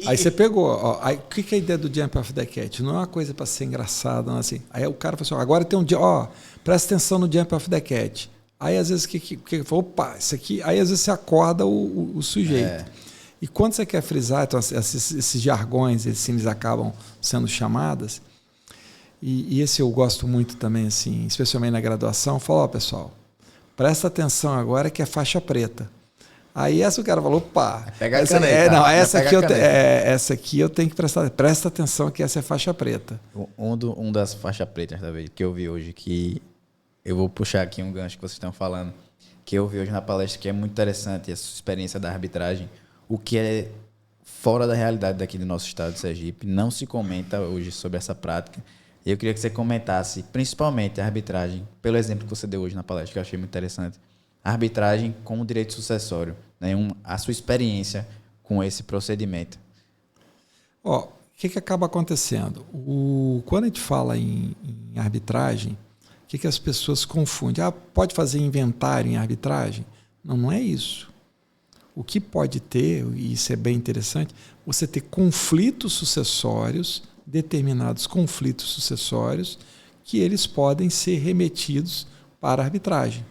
Aí você pegou, ó, aí, o que é a ideia do jump of the cat? Não é uma coisa para ser engraçada, não é assim. Aí o cara fala assim, ó, agora tem presta atenção no jump of the cat. Aí às vezes opa, isso aqui, aí às vezes você acorda o sujeito. E quando você quer frisar, então, esses jargões, eles acabam sendo chamadas. E esse eu gosto muito também, assim, especialmente na graduação. Falo, pessoal, presta atenção agora que é faixa preta. Aí o cara falou, opa, pega a caneta, essa aqui eu tenho que presta atenção que essa é faixa preta. Um das faixas pretas que eu vi hoje, que eu vou puxar aqui um gancho que vocês estão falando, que eu vi hoje na palestra, que é muito interessante, essa experiência da arbitragem, o que é fora da realidade daqui do nosso estado de Sergipe, não se comenta hoje sobre essa prática. Eu queria que você comentasse, principalmente a arbitragem, pelo exemplo que você deu hoje na palestra, que eu achei muito interessante. A arbitragem como direito sucessório, né? A sua experiência com esse procedimento. O que acaba acontecendo? Quando a gente fala em arbitragem, o que as pessoas confundem? Pode fazer inventário em arbitragem? Não é isso. O que pode ter, e isso é bem interessante, você ter conflitos sucessórios, determinados conflitos sucessórios, que eles podem ser remetidos para a arbitragem.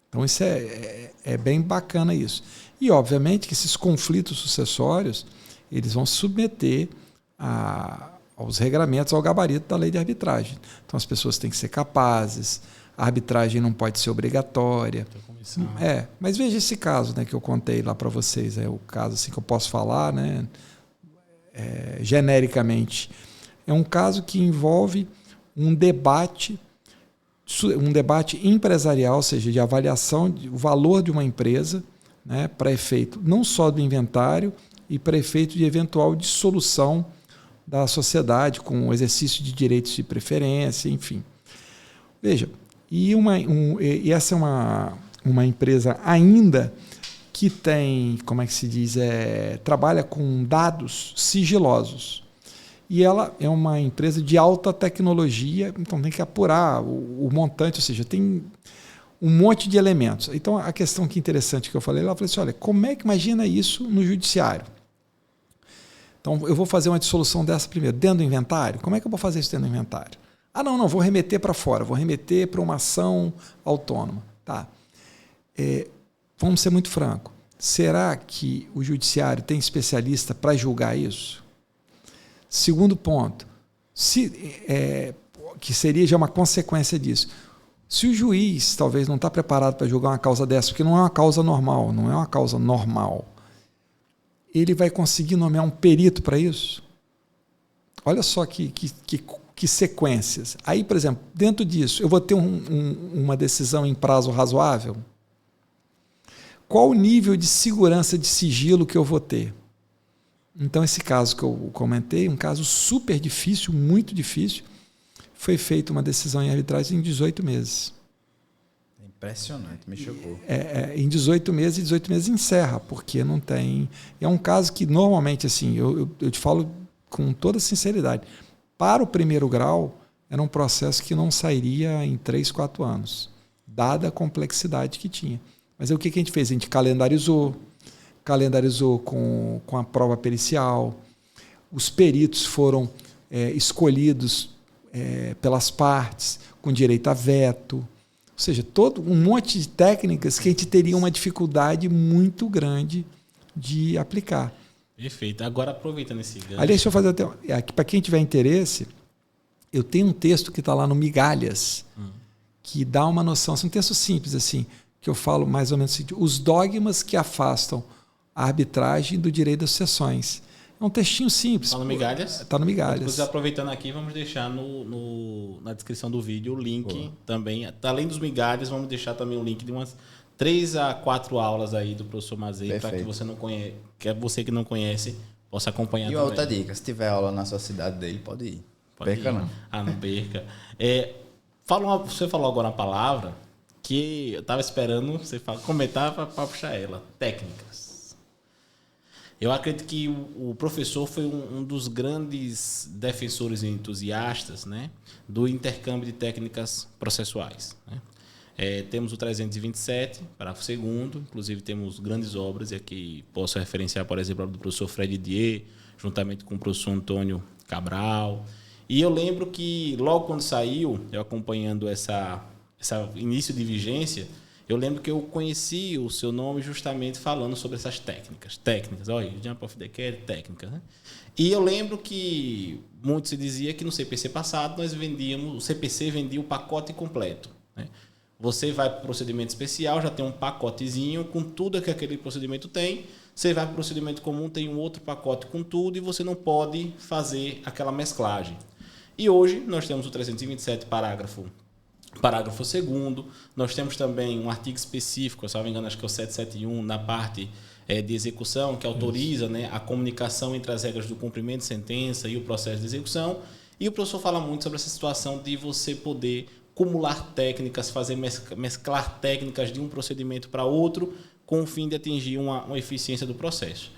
Então, isso é bem bacana isso. E, obviamente, que esses conflitos sucessórios eles vão se submeter aos regramentos, ao gabarito da lei de arbitragem. Então, as pessoas têm que ser capazes, a arbitragem não pode ser obrigatória. Mas veja esse caso, né, que eu contei lá para vocês, o caso assim, que eu posso falar, né, genericamente. É um caso que envolve um debate empresarial, ou seja, de avaliação do valor de uma empresa, né, para efeito não só do inventário e para efeito de eventual dissolução da sociedade com o exercício de direitos de preferência, enfim. Veja, e essa é uma empresa ainda que tem, como é que se diz, trabalha com dados sigilosos. E ela é uma empresa de alta tecnologia, então tem que apurar o montante, ou seja, tem um monte de elementos. Então, a questão que interessante que eu falei, ela falou assim, olha, como é que imagina isso no judiciário? Então, eu vou fazer uma dissolução dessa primeiro, dentro do inventário? Como é que eu vou fazer isso dentro do inventário? Não, vou remeter para fora, vou remeter para uma ação autônoma. Tá. Vamos ser muito francos. Será que o judiciário tem especialista para julgar isso? Segundo ponto, que seria já uma consequência disso. Se o juiz talvez não está preparado para julgar uma causa dessa, porque não é uma causa normal, ele vai conseguir nomear um perito para isso? Olha só que sequências. Aí, por exemplo, dentro disso, eu vou ter uma decisão em prazo razoável? Qual o nível de segurança de sigilo que eu vou ter? Então, esse caso que eu comentei, um caso super difícil, muito difícil, foi feita uma decisão em arbitragem em 18 meses. Impressionante, me chocou. Em 18 meses, e 18 meses encerra, porque não tem... É um caso que, normalmente, assim, eu te falo com toda sinceridade, para o primeiro grau, era um processo que não sairia em 3, 4 anos, dada a complexidade que tinha. Mas o que a gente fez? A gente calendarizou com a prova pericial, os peritos foram escolhidos pelas partes, com direito a veto, ou seja, todo um monte de técnicas que a gente teria uma dificuldade muito grande de aplicar. Perfeito. Agora, aproveitando esse gancho... Aliás, deixa eu fazer até... Para quem tiver interesse, eu tenho um texto que está lá no Migalhas, que dá uma noção, um texto simples, assim, que eu falo mais ou menos assim, os dogmas que afastam a arbitragem do direito das sucessões. É um textinho simples. Está no Migalhas? Está no Migalhas. Depois, aproveitando aqui, vamos deixar na descrição do vídeo o link também. Além dos Migalhas, vamos deixar também o link de umas 3 a 4 aulas aí do professor Mazei, para que você não conhece, você que não conhece, possa acompanhar também. E outra dica, se tiver aula na sua cidade dele, pode ir. Perca não. Não perca. Você falou agora uma palavra que eu estava esperando você comentar para puxar ela. Técnicas. Eu acredito que o professor foi um dos grandes defensores e entusiastas, né, do intercâmbio de técnicas processuais, né? Temos o 327, parágrafo 2º, inclusive temos grandes obras, e aqui posso referenciar, por exemplo, a do professor Fred Dier, juntamente com o professor Antônio Cabral. E eu lembro que logo quando saiu, eu acompanhando essa início de vigência, eu lembro que eu conheci o seu nome justamente falando sobre essas técnicas. Olha, Jump of the Cat, técnicas, né? E eu lembro que muito se dizia que no CPC passado o CPC vendia o pacote completo, né? Você vai para o procedimento especial, já tem um pacotezinho com tudo que aquele procedimento tem. Você vai para o procedimento comum, tem um outro pacote com tudo e você não pode fazer aquela mesclagem. E hoje nós temos o 327, parágrafo 2º. Nós temos também um artigo específico, se não me engano, acho que é o 771, na parte de execução, que autoriza, né, a comunicação entre as regras do cumprimento de sentença e o processo de execução. E o professor fala muito sobre essa situação de você poder acumular técnicas, fazer mesclar técnicas de um procedimento para outro com o fim de atingir uma eficiência do processo.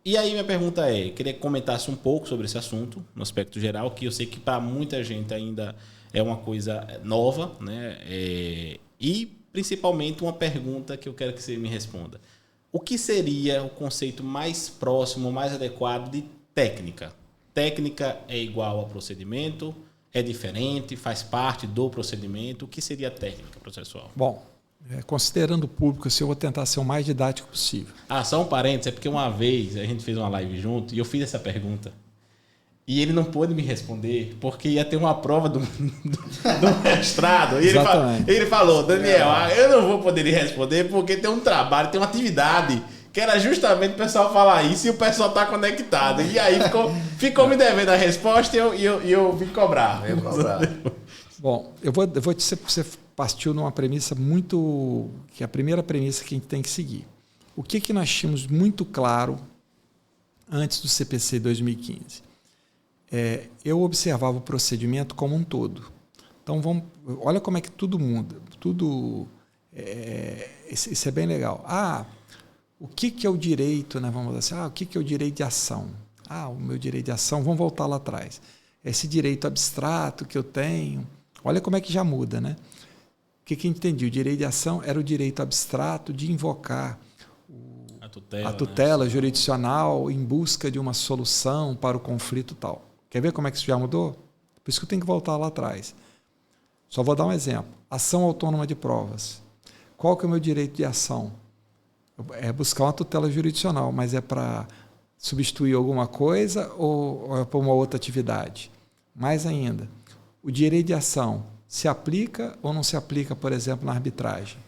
E aí minha pergunta queria que comentasse um pouco sobre esse assunto, no aspecto geral, que eu sei que para muita gente ainda é uma coisa nova, né? E principalmente uma pergunta que eu quero que você me responda. O que seria o conceito mais próximo, mais adequado de técnica? Técnica é igual a procedimento? É diferente? Faz parte do procedimento? O que seria a técnica processual? Bom, considerando o público, eu vou tentar ser o mais didático possível. Só um parênteses, é porque uma vez a gente fez uma live junto e eu fiz essa pergunta e ele não pôde me responder porque ia ter uma prova do mestrado. E ele falou, Daniel, eu não vou poder lhe responder porque tem um trabalho, tem uma atividade que era justamente o pessoal falar isso e o pessoal tá conectado. E aí ficou me devendo a resposta e eu vim cobrar. Bom, você partiu numa premissa que é a primeira premissa que a gente tem que seguir. O que nós tínhamos muito claro antes do CPC 2015? Eu observava o procedimento como um todo. Então, olha como é que tudo muda. Isso é bem legal. O que é o direito, né? Vamos dizer assim, o que é o direito de ação? O meu direito de ação, vamos voltar lá atrás. Esse direito abstrato que eu tenho, olha como é que já muda, né? O que entendi? O direito de ação era o direito abstrato de invocar a tutela, né, jurisdicional em busca de uma solução para o conflito tal. Quer ver como é que isso já mudou? Por isso que eu tenho que voltar lá atrás. Só vou dar um exemplo. Ação autônoma de provas. Qual que é o meu direito de ação? É buscar uma tutela jurisdicional, mas é para substituir alguma coisa ou é para uma outra atividade? Mais ainda, o direito de ação se aplica ou não se aplica, por exemplo, na arbitragem?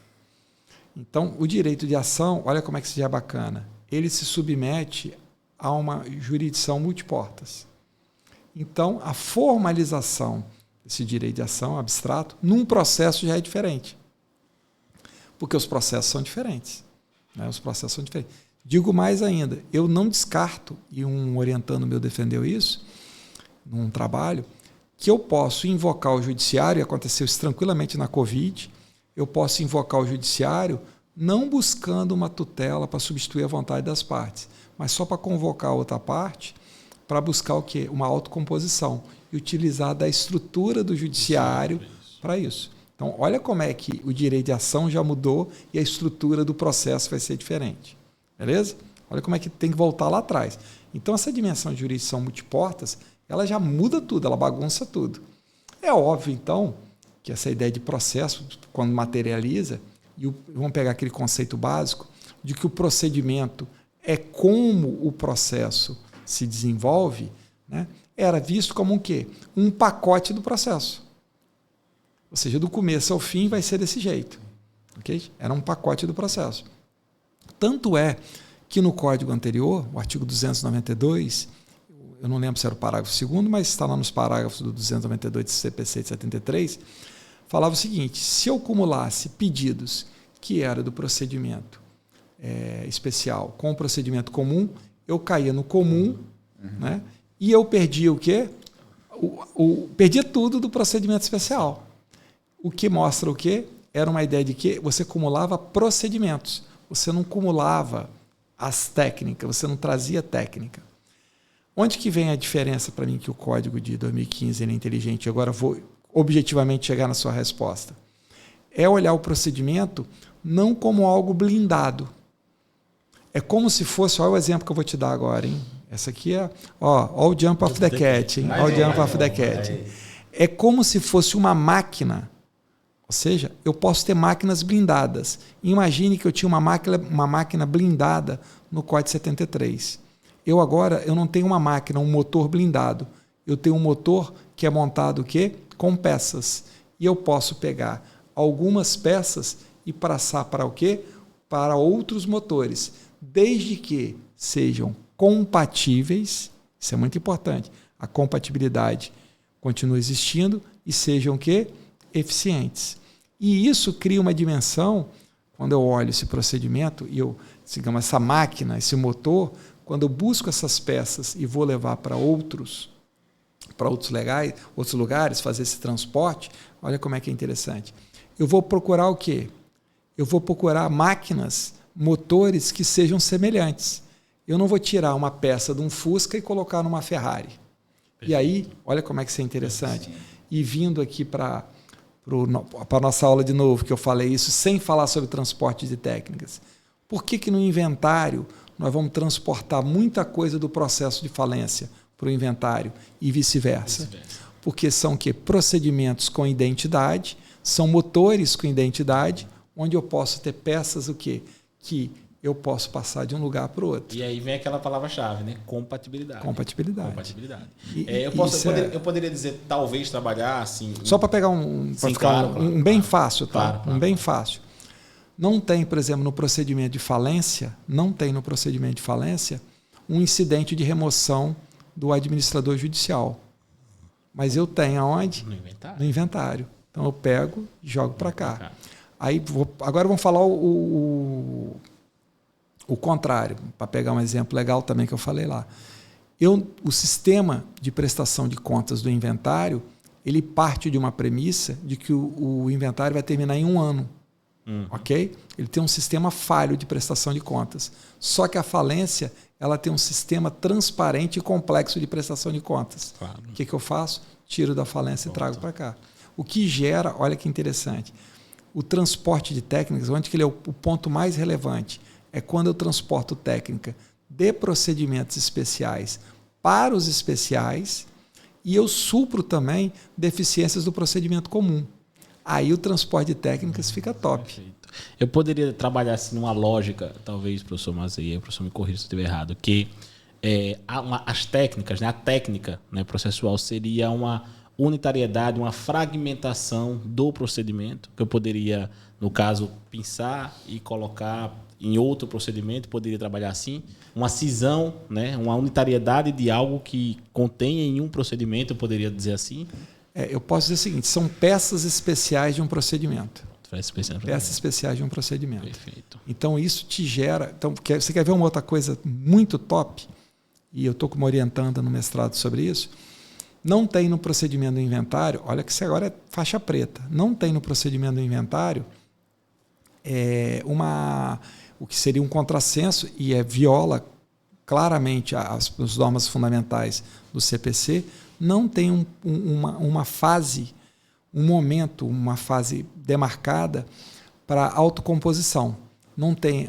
Então, o direito de ação, olha como é que isso já é bacana, ele se submete a uma jurisdição multiportas. Então, a formalização desse direito de ação abstrato num processo já é diferente, porque os processos são diferentes. Os processos são diferentes. Digo mais ainda, eu não descarto, e um orientando meu defendeu isso, num trabalho, que eu posso invocar o judiciário, e aconteceu isso tranquilamente na Covid, eu posso invocar o judiciário não buscando uma tutela para substituir a vontade das partes, mas só para convocar a outra parte para buscar o quê? Uma autocomposição e utilizar da estrutura do judiciário para isso. Então, olha como é que o direito de ação já mudou e a estrutura do processo vai ser diferente. Beleza? Olha como é que tem que voltar lá atrás. Então, essa dimensão de jurisdição multiportas, ela já muda tudo, ela bagunça tudo. É óbvio, então, que essa ideia de processo, quando materializa, e vamos pegar aquele conceito básico de que o procedimento é como o processo se desenvolve, né? Era visto como um quê? Um pacote do processo. Ou seja, do começo ao fim vai ser desse jeito. Okay? Era um pacote do processo. Tanto é que no código anterior, o artigo 292, eu não lembro se era o parágrafo 2º, mas está lá nos parágrafos do 292 do CPC de 73, falava o seguinte: se eu acumulasse pedidos que era do procedimento especial com o procedimento comum, eu caía no comum, né? E eu perdia o quê? Perdia tudo do procedimento especial. O que mostra o quê? Era uma ideia de que você acumulava procedimentos. Você não acumulava as técnicas, você não trazia técnica. Onde que vem a diferença para mim que o código de 2015 é inteligente? Agora vou objetivamente chegar na sua resposta. É olhar o procedimento não como algo blindado. É como se fosse, olha o exemplo que eu vou te dar agora, hein? Essa aqui é, ó o jump of the cat, hein? Ó o jump of the cat. É como se fosse uma máquina. Ou seja, eu posso ter máquinas blindadas. Imagine que eu tinha uma máquina blindada no Código 73. Eu não tenho uma máquina, um motor blindado. Eu tenho um motor que é montado o quê? Com peças. E eu posso pegar algumas peças e passar para o quê? Para outros motores. Desde que sejam compatíveis, isso é muito importante. A compatibilidade continua existindo e sejam o quê? Eficientes. E isso cria uma dimensão, quando eu olho esse procedimento, e digamos, essa máquina, esse motor, quando eu busco essas peças e vou levar para outros lugares, fazer esse transporte, olha como é que é interessante. Eu vou procurar o quê? Eu vou procurar máquinas, motores que sejam semelhantes. Eu não vou tirar uma peça de um Fusca e colocar numa Ferrari. Perfeito. E aí, olha como é que isso é interessante. E vindo aqui para a nossa aula de novo, que eu falei isso sem falar sobre transporte de técnicas. Por que no inventário nós vamos transportar muita coisa do processo de falência para o inventário e vice-versa? Porque são o quê? Procedimentos com identidade, são motores com identidade, onde eu posso ter peças o quê? Que eu posso passar de um lugar para o outro. E aí vem aquela palavra-chave, né? Compatibilidade. Eu poderia dizer, talvez, trabalhar assim... Só para pegar um bem fácil, tá? Um bem fácil. Não tem, por exemplo, no procedimento de falência, um incidente de remoção do administrador judicial. Mas eu tenho aonde? No inventário. Então eu pego e jogo para cá. Agora vamos falar o contrário, para pegar um exemplo legal também que eu falei lá. O sistema de prestação de contas do inventário, ele parte de uma premissa de que o inventário vai terminar em 1 ano. Ok? Ele tem um sistema falho de prestação de contas. Só que a falência, ela tem um sistema transparente e complexo de prestação de contas. Claro. O que eu faço? Tiro da falência e trago para cá. O que gera, olha que interessante, o transporte de técnicas, onde que ele é o ponto mais relevante, é quando eu transporto técnica de procedimentos especiais para os especiais e eu supro também deficiências do procedimento comum. Aí o transporte de técnicas fica top. Perfeito. Eu poderia trabalhar assim numa lógica, talvez, professor Mazei, o professor me corrija se eu estiver errado, que as técnicas, né, a técnica, né, processual seria uma unitariedade, uma fragmentação do procedimento, que eu poderia, no caso, pensar e colocar em outro procedimento, poderia trabalhar assim, uma cisão, né, uma unitariedade de algo que contém em um procedimento, eu poderia dizer assim? Eu posso dizer o seguinte, são peças especiais de um procedimento. Peças especiais de um procedimento. Perfeito. Então, isso te gera... Então, você quer ver uma outra coisa muito top? E eu estou como orientanda no mestrado sobre isso. Não tem no procedimento do inventário... Olha que isso agora é faixa preta. Não tem no procedimento do inventário o que seria um contrassenso e viola claramente as normas fundamentais do CPC. Não tem uma fase, um momento, uma fase demarcada para autocomposição. Não tem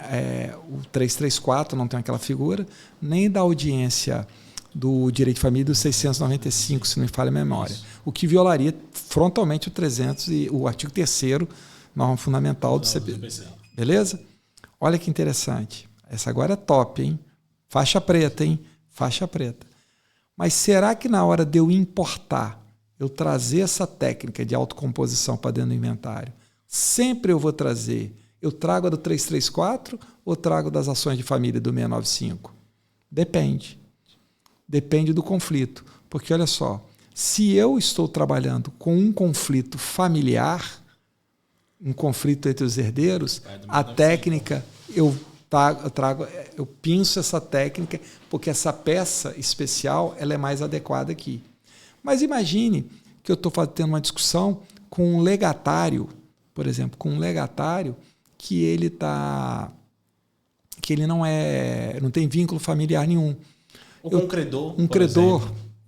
o 334, não tem aquela figura, nem da audiência do direito de família do 695, se não me falha a memória. O que violaria frontalmente o 300 e o artigo 3º, norma fundamental do CPC. Beleza? Olha que interessante. Essa agora é top, hein? Faixa preta, hein? Faixa preta. Mas será que na hora de eu importar, eu trazer essa técnica de autocomposição para dentro do inventário, sempre eu vou trazer, eu trago a do 334 ou trago das ações de família do 695? Depende. Depende do conflito. Porque, olha só, se eu estou trabalhando com um conflito familiar, um conflito entre os herdeiros, a técnica, eu pinço essa técnica porque essa peça especial ela é mais adequada aqui. Mas imagine que eu estou tendo uma discussão com um legatário, por exemplo, com um legatário que ele que ele não tem vínculo familiar nenhum. Ou com um credor,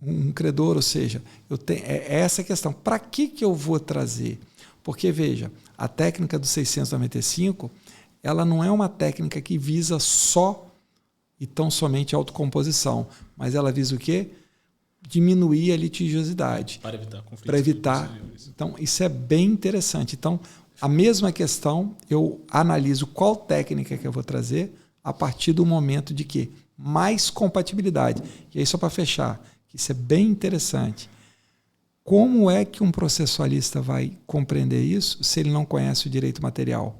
Um credor, ou seja, é essa a questão. Para que eu vou trazer? Porque, veja, a técnica do 695, ela não é uma técnica que visa só e tão somente a autocomposição, mas ela visa o quê? Diminuir a litigiosidade. Para evitar conflitos. Para evitar. Então, isso é bem interessante. Então, a mesma questão, eu analiso qual técnica que eu vou trazer a partir do momento de que mais compatibilidade. E aí, só para fechar, isso é bem interessante. Como é que um processualista vai compreender isso se ele não conhece o direito material?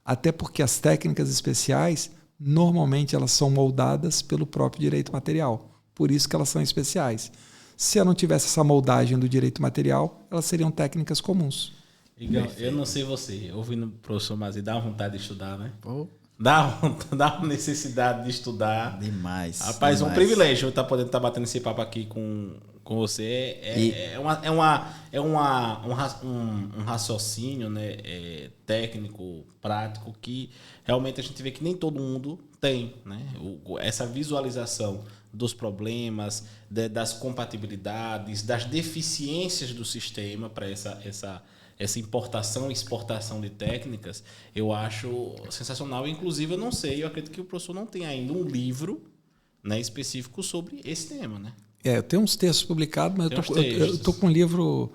Até porque as técnicas especiais, normalmente, elas são moldadas pelo próprio direito material. Por isso que elas são especiais. Se eu não tivesse essa moldagem do direito material, elas seriam técnicas comuns. Igão, eu não sei você, ouvindo o professor Mazei, dá uma vontade de estudar, né? Dá uma necessidade de estudar. Demais. Rapaz, demais. um privilégio eu estar podendo estar batendo esse papo aqui com você. Um raciocínio, né, técnico, prático, que realmente a gente vê que nem todo mundo tem, né? Essa visualização dos problemas, das compatibilidades, das deficiências do sistema para essa importação e exportação de técnicas, eu acho sensacional. Inclusive, eu acredito que o professor não tem ainda um livro, né, específico sobre esse tema, né? Eu tenho uns textos publicados, mas eu tô com um livro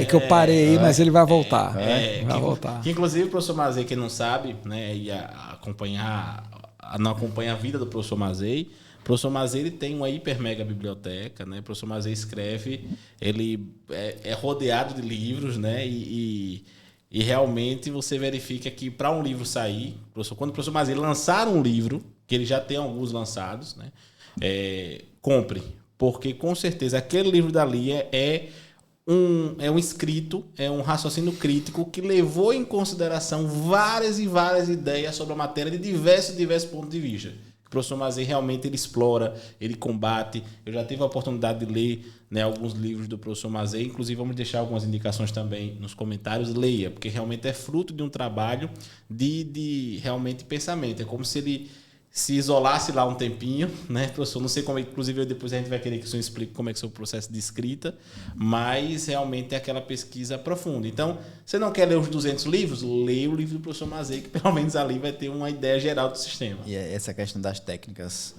que eu parei aí, mas ele vai voltar. Vai voltar. Que, inclusive, o professor Mazei, quem não sabe, né, não acompanha a vida do professor Mazei, o professor Mazei, ele tem uma hiper mega biblioteca, né? O professor Mazei escreve, ele é rodeado de livros, né? E realmente você verifica que para um livro sair, quando o professor Mazei lançar um livro, que ele já tem alguns lançados, né? Compre, porque com certeza aquele livro dali é um escrito, é um raciocínio crítico que levou em consideração várias e várias ideias sobre a matéria de diversos pontos de vista. O professor Mazei realmente ele explora, ele combate. Eu já tive a oportunidade de ler, né, alguns livros do professor Mazei, inclusive vamos deixar algumas indicações também nos comentários. Leia, porque realmente é fruto de um trabalho de realmente pensamento. É como se ele se isolasse lá um tempinho, né, professor? Não sei como, inclusive depois a gente vai querer que o senhor explique como é que é o processo de escrita, mas realmente é aquela pesquisa profunda. Então, você não quer ler os 200 livros? Leia o livro do professor Mazei, que pelo menos ali vai ter uma ideia geral do sistema. E essa questão das técnicas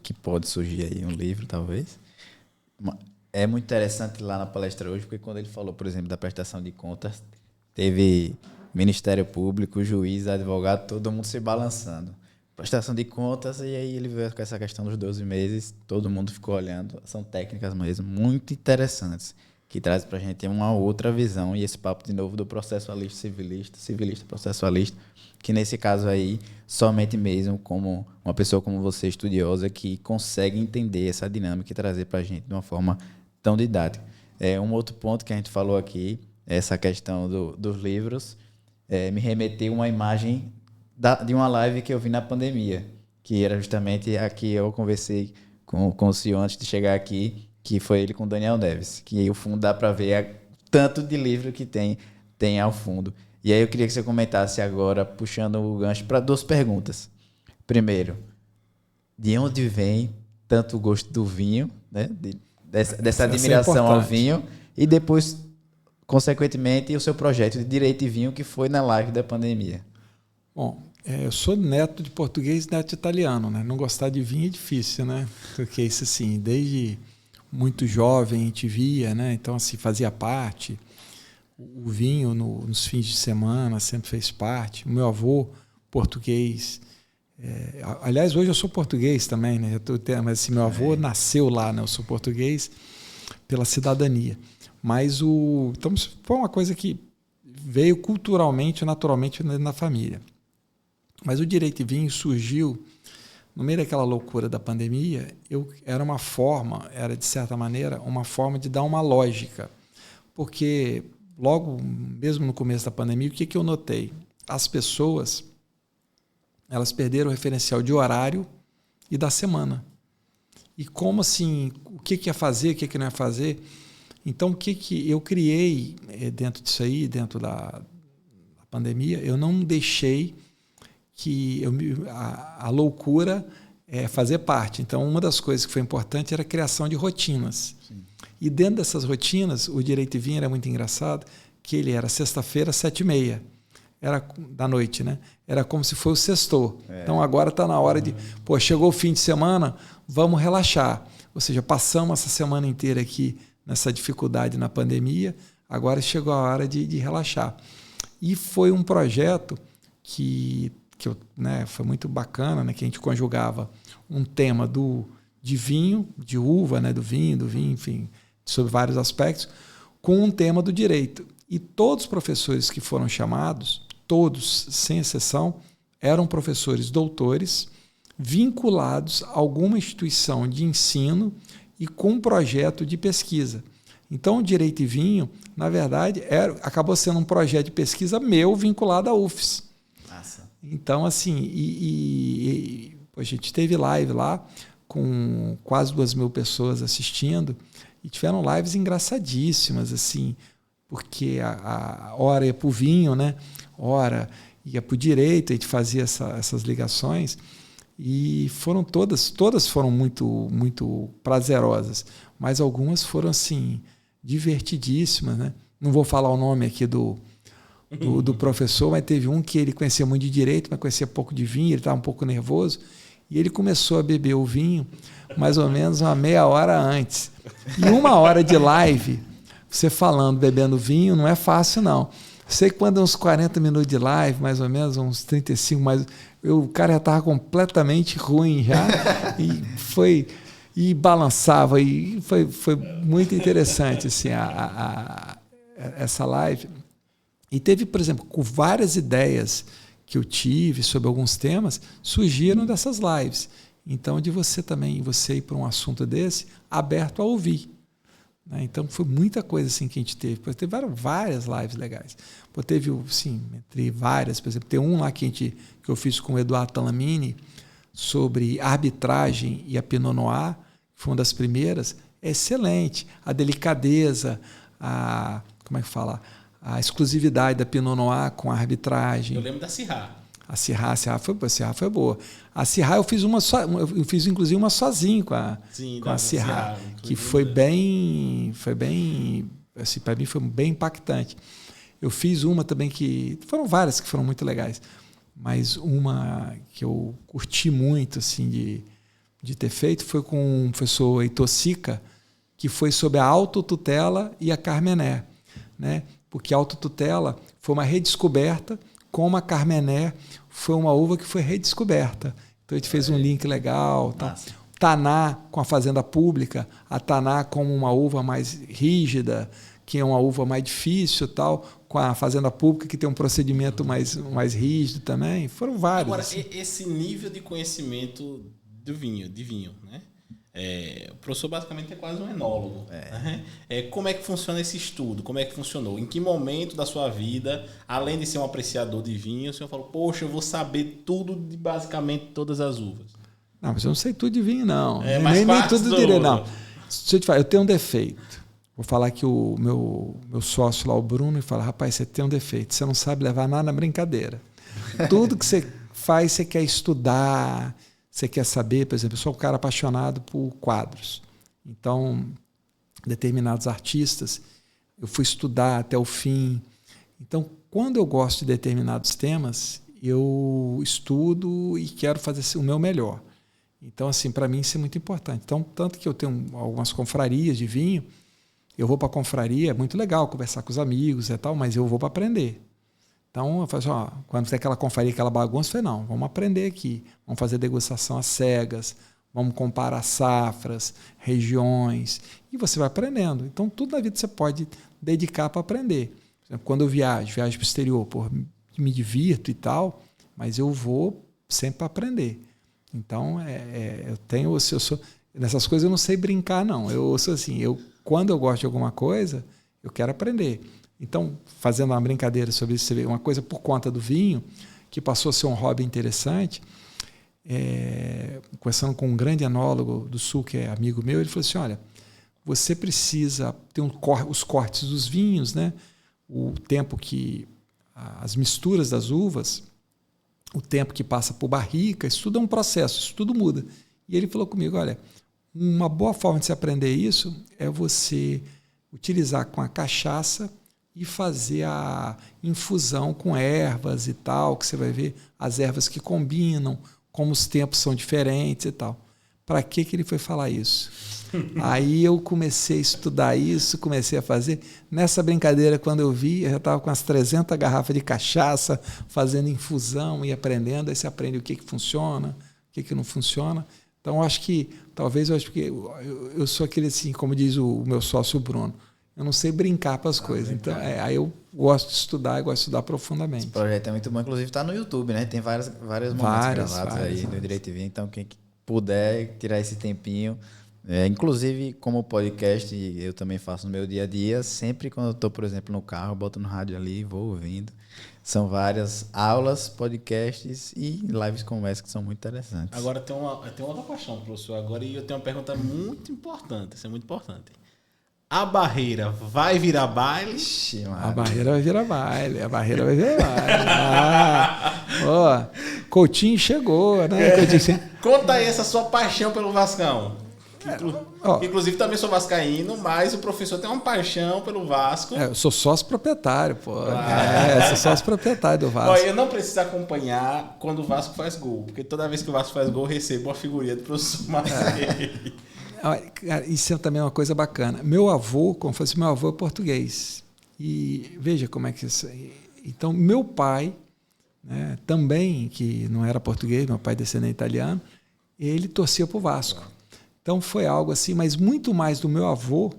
que pode surgir aí um livro, talvez. É muito interessante lá na palestra hoje, porque quando ele falou, por exemplo, da prestação de contas, teve Ministério Público, juiz, advogado, todo mundo se balançando. Prestação de contas, e aí ele veio com essa questão dos 12 meses, todo mundo ficou olhando. São técnicas mesmo muito interessantes, que trazem para a gente uma outra visão, e esse papo de novo do processualista, civilista, processualista, que nesse caso aí, somente mesmo como uma pessoa como você, estudiosa, que consegue entender essa dinâmica e trazer para a gente de uma forma tão didática. Um outro ponto que a gente falou aqui, essa questão dos livros, me remeteu uma imagem de uma live que eu vi na pandemia, que era justamente a que eu conversei com o senhor antes de chegar aqui, que foi ele com o Daniel Neves, que aí o fundo dá para ver tanto de livro que tem ao fundo. E aí eu queria que você comentasse agora, puxando o gancho para 2 perguntas. Primeiro, de onde vem tanto o gosto do vinho, né? Dessa admiração ao vinho, e depois, consequentemente, o seu projeto de Direito e Vinho, que foi na live da pandemia. Bom, eu sou neto de português e neto de italiano, né? Não gostar de vinho é difícil, né? Porque isso assim, desde muito jovem a gente via, né? Então assim, fazia parte. O vinho nos fins de semana sempre fez parte. O meu avô, português. Aliás, hoje eu sou português também, né? Mas assim, meu avô nasceu lá, né? Eu sou português pela cidadania. Mas então, foi uma coisa que veio culturalmente, naturalmente na família. Mas o Direito e Vinho surgiu no meio daquela loucura da pandemia. Era de certa maneira uma forma de dar uma lógica, porque logo mesmo no começo da pandemia, o que eu notei? As pessoas, elas perderam o referencial de horário e da semana. E como assim, o que ia fazer, o que não ia fazer? Então, o que eu criei dentro disso aí, dentro da pandemia, eu não deixei que a loucura é fazer parte. Então, uma das coisas que foi importante era a criação de rotinas. Sim. E dentro dessas rotinas, o Direito e Vinho era muito engraçado, que ele era sexta-feira, 7h30 da noite, né? Era como se fosse o sextou. Então, agora está na hora de... chegou o fim de semana, vamos relaxar. Ou seja, passamos essa semana inteira aqui nessa dificuldade na pandemia, agora chegou a hora de relaxar. E foi um projeto que foi muito bacana, né, que a gente conjugava um tema de vinho, de uva, né, do vinho, enfim, sobre vários aspectos, com um tema do direito. E todos os professores que foram chamados, todos, sem exceção, eram professores doutores vinculados a alguma instituição de ensino e com um projeto de pesquisa. Então, o Direito e Vinho, na verdade, acabou sendo um projeto de pesquisa meu vinculado à UFES. Nossa. Então, assim, a gente teve live lá com quase 2.000 pessoas assistindo e tiveram lives engraçadíssimas, assim, porque a hora ia para o vinho, né? Hora ia para o direito, a gente fazia essas ligações e foram todas foram muito, muito prazerosas, mas algumas foram, assim, divertidíssimas, né? Não vou falar o nome aqui do professor, mas teve um que ele conhecia muito de direito, mas conhecia pouco de vinho, ele estava um pouco nervoso, e ele começou a beber o vinho mais ou menos uma meia hora antes. E 1 hora de live, você falando, bebendo vinho, não é fácil, não. Sei que quando uns 40 minutos de live, mais ou menos, uns 35, o cara já estava completamente ruim já, e balançava, e foi muito interessante assim, essa live. E teve, por exemplo, com várias ideias que eu tive sobre alguns temas, surgiram dessas lives. Então, de você ir para um assunto desse, aberto a ouvir. Né? Então, foi muita coisa assim que a gente teve. Teve várias lives legais. Teve, sim, entre várias, por exemplo, tem um lá que eu fiz com o Eduardo Talamini sobre arbitragem e a Pinot Noir, foi uma das primeiras, é excelente. A delicadeza, como é que fala? A exclusividade da Pinot Noir com a arbitragem. Eu lembro da Syrah. A Syrah foi boa. A Syrah eu fiz inclusive uma sozinho com a Syrah, que foi bem, assim, para mim foi bem impactante. Eu fiz uma também foram várias que foram muito legais, mas uma que eu curti muito, assim, de ter feito foi com o professor Heitor Sica, que foi sobre a autotutela e a Carmené, né? Porque a autotutela foi uma redescoberta, como a Carmené foi uma uva que foi redescoberta. Então a gente fez um link legal. Tá. Taná com a fazenda pública, a Taná como uma uva mais rígida, que é uma uva mais difícil, tal, com a fazenda pública que tem um procedimento mais rígido também. Foram vários. Agora, assim. Esse nível de conhecimento de vinho, né? O professor basicamente é quase um enólogo. Né? Como é que funciona esse estudo? Como é que funcionou? Em que momento da sua vida, além de ser um apreciador de vinho, o senhor falou, poxa, eu vou saber tudo de basicamente todas as uvas? Não, mas eu não sei tudo de vinho, não. Nem tudo direito, não. Deixa eu te falar, eu tenho um defeito. Vou falar que o meu sócio lá, o Bruno, fala, rapaz, você tem um defeito, você não sabe levar nada na brincadeira. Tudo que você faz, você quer estudar, você quer saber. Por exemplo, eu sou um cara apaixonado por quadros. Então, determinados artistas, eu fui estudar até o fim. Então, quando eu gosto de determinados temas, eu estudo e quero fazer o meu melhor. Então, assim, para mim isso é muito importante. Então, tanto que eu tenho algumas confrarias de vinho, eu vou para a confraria, é muito legal conversar com os amigos e tal, mas eu vou para aprender. Então, eu falo assim, quando tem aquela confraria, aquela bagunça, eu falei, não, vamos aprender aqui. Vamos fazer degustação às cegas, vamos comparar safras, regiões, e você vai aprendendo. Então, tudo na vida você pode dedicar para aprender. Por exemplo, quando eu viajo para o exterior, me divirto e tal, mas eu vou sempre para aprender. Então, eu sou nessas coisas eu não sei brincar, não. Eu sou assim, quando eu gosto de alguma coisa, eu quero aprender. Então, fazendo uma brincadeira sobre isso, você vê uma coisa por conta do vinho, que passou a ser um hobby interessante, conversando com um grande enólogo do Sul, que é amigo meu, ele falou assim, olha, você precisa ter os cortes dos vinhos, né? O tempo que as misturas das uvas, o tempo que passa por barrica, isso tudo é um processo, isso tudo muda. E ele falou comigo, olha, uma boa forma de se aprender isso é você utilizar com a cachaça e fazer a infusão com ervas e tal, que você vai ver as ervas que combinam, como os tempos são diferentes e tal. Para que ele foi falar isso? Aí eu comecei a estudar isso, comecei a fazer. Nessa brincadeira, quando eu vi, eu já estava com as 300 garrafas de cachaça, fazendo infusão e aprendendo. Aí você aprende o que funciona, o que não funciona. Então, acho que, talvez, eu acho que eu sou aquele assim, como diz o meu sócio Bruno, eu não sei brincar para as coisas. Então, aí eu gosto de estudar, eu gosto de estudar profundamente. Esse projeto é muito bom, inclusive está no YouTube, né? Tem vários momentos gravados aí no Direito TV, então quem puder tirar esse tempinho, inclusive como podcast, eu também faço no meu dia a dia, sempre quando eu estou, por exemplo, no carro, boto no rádio ali, vou ouvindo. São várias aulas, podcasts e lives conversas que são muito interessantes. Agora tem uma outra paixão, professor, agora, e eu tenho uma pergunta muito importante, isso é muito importante. A barreira vai virar baile? Ixi, a barreira vai virar baile. A barreira vai virar baile. Coutinho chegou, né? Coutinho... Conta aí essa sua paixão pelo Vascão. Inclusive também sou vascaíno, mas o professor tem uma paixão pelo Vasco. Eu sou sócio proprietário, pô. Sou sócio proprietário do Vasco. Eu não preciso acompanhar quando o Vasco faz gol, porque toda vez que o Vasco faz gol, eu recebo uma figurinha do professor Marcelo. Isso é também uma coisa bacana. Meu avô, como fosse meu avô, é português. E veja como é que isso. Então, meu pai, né, também, que não era português, meu pai descendente italiano, ele torcia para o Vasco. Então foi algo assim, mas muito mais do meu avô,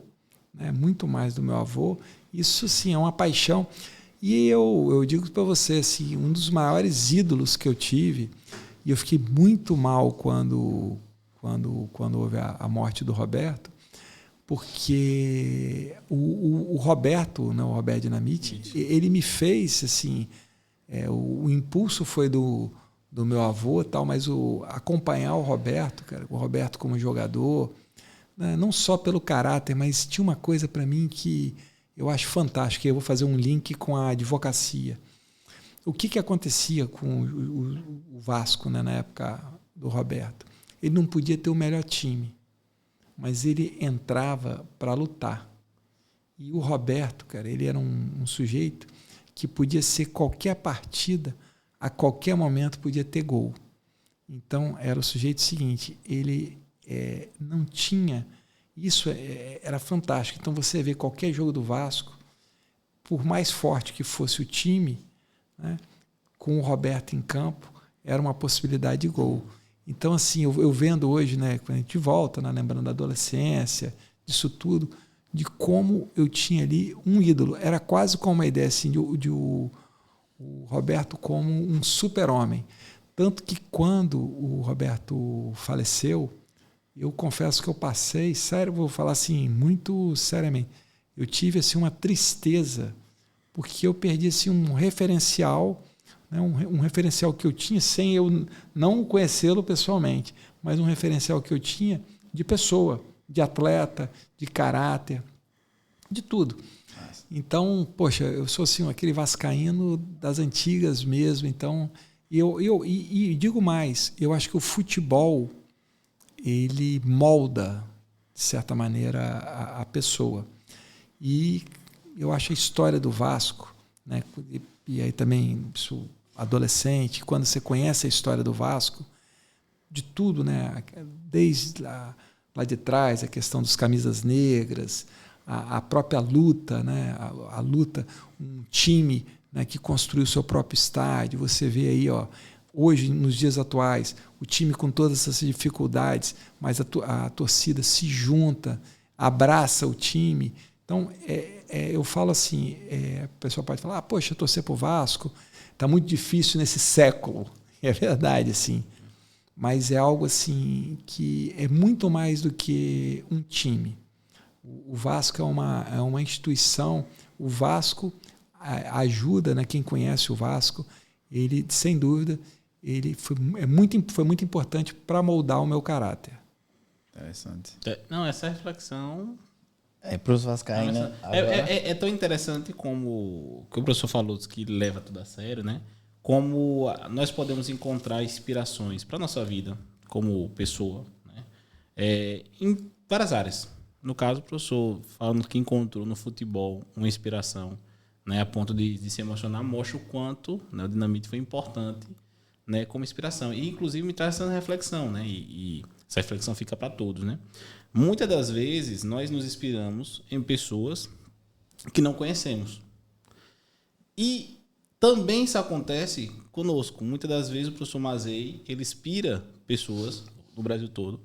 né, muito mais do meu avô. Isso sim é uma paixão. E eu digo para você, assim, um dos maiores ídolos que eu tive, e eu fiquei muito mal quando houve a morte do Roberto, porque o Roberto, né, o Roberto Dinamite, ele me fez assim, o impulso foi do meu avô, tal, mas acompanhar o Roberto, cara, o Roberto como jogador, né, não só pelo caráter, mas tinha uma coisa para mim que eu acho fantástico, que eu vou fazer um link com a advocacia. O que acontecia com o Vasco, né, na época do Roberto? Ele não podia ter o melhor time, mas ele entrava para lutar. E o Roberto, cara, ele era um sujeito que podia ser qualquer partida, a qualquer momento podia ter gol. Então, era o sujeito seguinte, ele não tinha... Isso era fantástico. Então, você vê qualquer jogo do Vasco, por mais forte que fosse o time, né, com o Roberto em campo, era uma possibilidade de gol. Então, assim, eu vendo hoje, né, quando a gente volta, né, lembrando da adolescência, disso tudo, de como eu tinha ali um ídolo. Era quase como uma ideia assim, de o Roberto como um super-homem. Tanto que quando o Roberto faleceu, eu confesso que eu passei, sério, vou falar assim, muito seriamente, eu tive assim, uma tristeza, porque eu perdi assim, um referencial, né, um referencial que eu tinha sem eu não conhecê-lo pessoalmente, mas um referencial que eu tinha de pessoa, de atleta, de caráter, de tudo. Então, poxa, eu sou assim, aquele vascaíno das antigas mesmo. Então, e digo mais, eu acho que o futebol ele molda, de certa maneira, a pessoa. E eu acho a história do Vasco, né, e aí também sou adolescente, quando você conhece a história do Vasco, de tudo, né, desde lá de trás, a questão dos camisas negras, a própria luta, né, a luta, um time, né, que construiu o seu próprio estádio. Você vê aí, hoje, nos dias atuais, o time com todas essas dificuldades, mas a torcida se junta, abraça o time. Então, eu falo assim, o pessoal pode falar, poxa, torcer para o Vasco está muito difícil nesse século. É verdade, assim. Mas é algo assim que é muito mais do que um time. O Vasco é uma instituição. O Vasco ajuda, né, quem conhece o Vasco, ele, sem dúvida, ele foi muito importante para moldar o meu caráter. Interessante. Não, essa reflexão... para os vascaínos... É tão interessante como que o professor falou, que leva tudo a sério, né? como nós podemos encontrar inspirações para a nossa vida como pessoa, né? Em várias áreas. No caso, o professor falando que encontrou no futebol uma inspiração, né, a ponto de se emocionar, mostra o quanto, né, o Dinamite foi importante, né, como inspiração. E, inclusive, me traz essa reflexão, né, e essa reflexão fica para todos. Né? Muitas das vezes, nós nos inspiramos em pessoas que não conhecemos. E também isso acontece conosco. Muitas das vezes, o professor Mazei, ele inspira pessoas no Brasil todo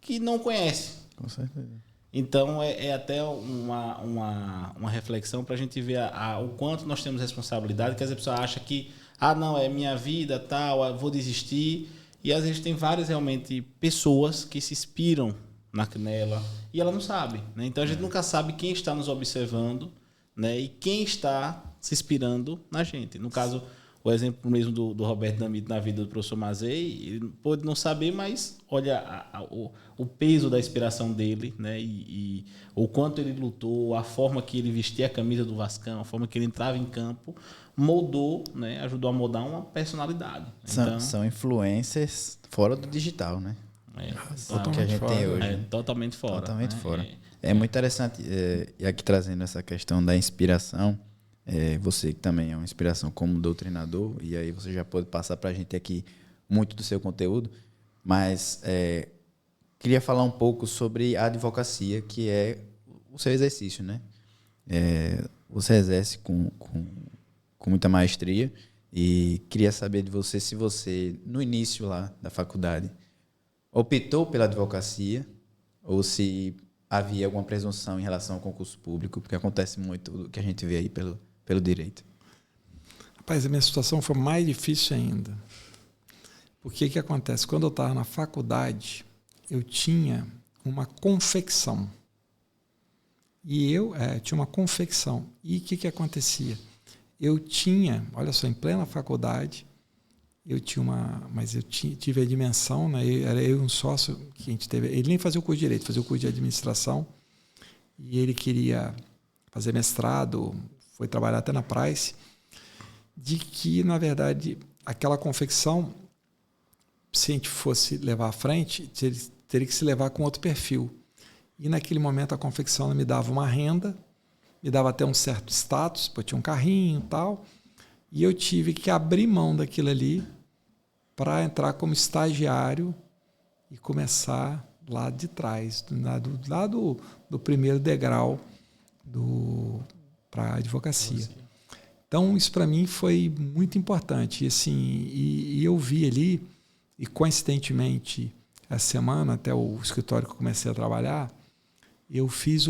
que não conhecem. Com certeza. Então, é até uma reflexão para a gente ver o quanto nós temos responsabilidade, que as pessoas acham que, não, é minha vida, tal, eu vou desistir. E às vezes tem várias, realmente, pessoas que se inspiram nela e ela não sabe. Né? Então, a gente nunca sabe quem está nos observando, né? E quem está se inspirando na gente. No caso, o exemplo mesmo do Roberto Dinamite na vida do professor Mazei, ele pode não saber, mas olha o peso da inspiração dele, né? E o quanto ele lutou, a forma que ele vestia a camisa do Vascão, a forma que ele entrava em campo, moldou, né? Ajudou a moldar uma personalidade. Então, São influencers fora do digital, né? O que a gente tem hoje. É totalmente fora. Totalmente né? fora. É muito interessante, e aqui trazendo essa questão da inspiração, você que também é uma inspiração como doutrinador, e aí você já pode passar para a gente aqui muito do seu conteúdo, mas queria falar um pouco sobre a advocacia, que é o seu exercício, né? Você exerce com muita maestria, e queria saber de você se você, no início lá da faculdade, optou pela advocacia, ou se havia alguma presunção em relação ao concurso público, porque acontece muito o que a gente vê aí pelo direito. Rapaz, a minha situação foi mais difícil ainda. Porque o que acontece? Quando eu estava na faculdade, eu tinha uma confecção. E eu tinha uma confecção. E o que acontecia? Eu tinha, olha só, em plena faculdade, tive a dimensão, né? Era eu e um sócio que a gente teve. Ele nem fazia o curso de direito, fazia o curso de administração. E ele queria fazer mestrado, foi trabalhar até na Price, de que, na verdade, aquela confecção, se a gente fosse levar à frente, teria que se levar com outro perfil. E naquele momento a confecção me dava uma renda, me dava até um certo status, porque eu tinha um carrinho e tal, e eu tive que abrir mão daquilo ali para entrar como estagiário e começar lá de trás, lá do primeiro degrau para a advocacia. Então, isso para mim foi muito importante. E, assim, e eu vi ali, e coincidentemente, essa semana, até o escritório que eu comecei a trabalhar, eu fiz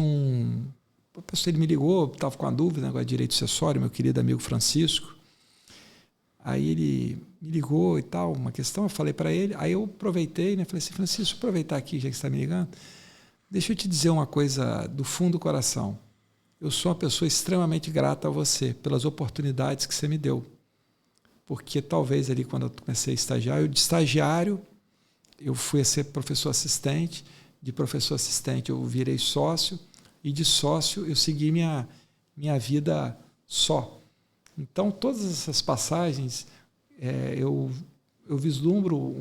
a pessoa, ele me ligou, estava com uma dúvida, negócio de direito sucessório, meu querido amigo Francisco. Aí ele me ligou e tal, uma questão, eu falei para ele, aí eu aproveitei, né, falei assim, Francisco, aproveitar aqui, já que você está me ligando, deixa eu te dizer uma coisa do fundo do coração. Eu sou uma pessoa extremamente grata a você pelas oportunidades que você me deu. Porque talvez ali, quando eu comecei a estagiar, de estagiário, eu fui a ser professor assistente, de professor assistente eu virei sócio, e de sócio eu segui minha vida só. Então, todas essas passagens, eu vislumbro,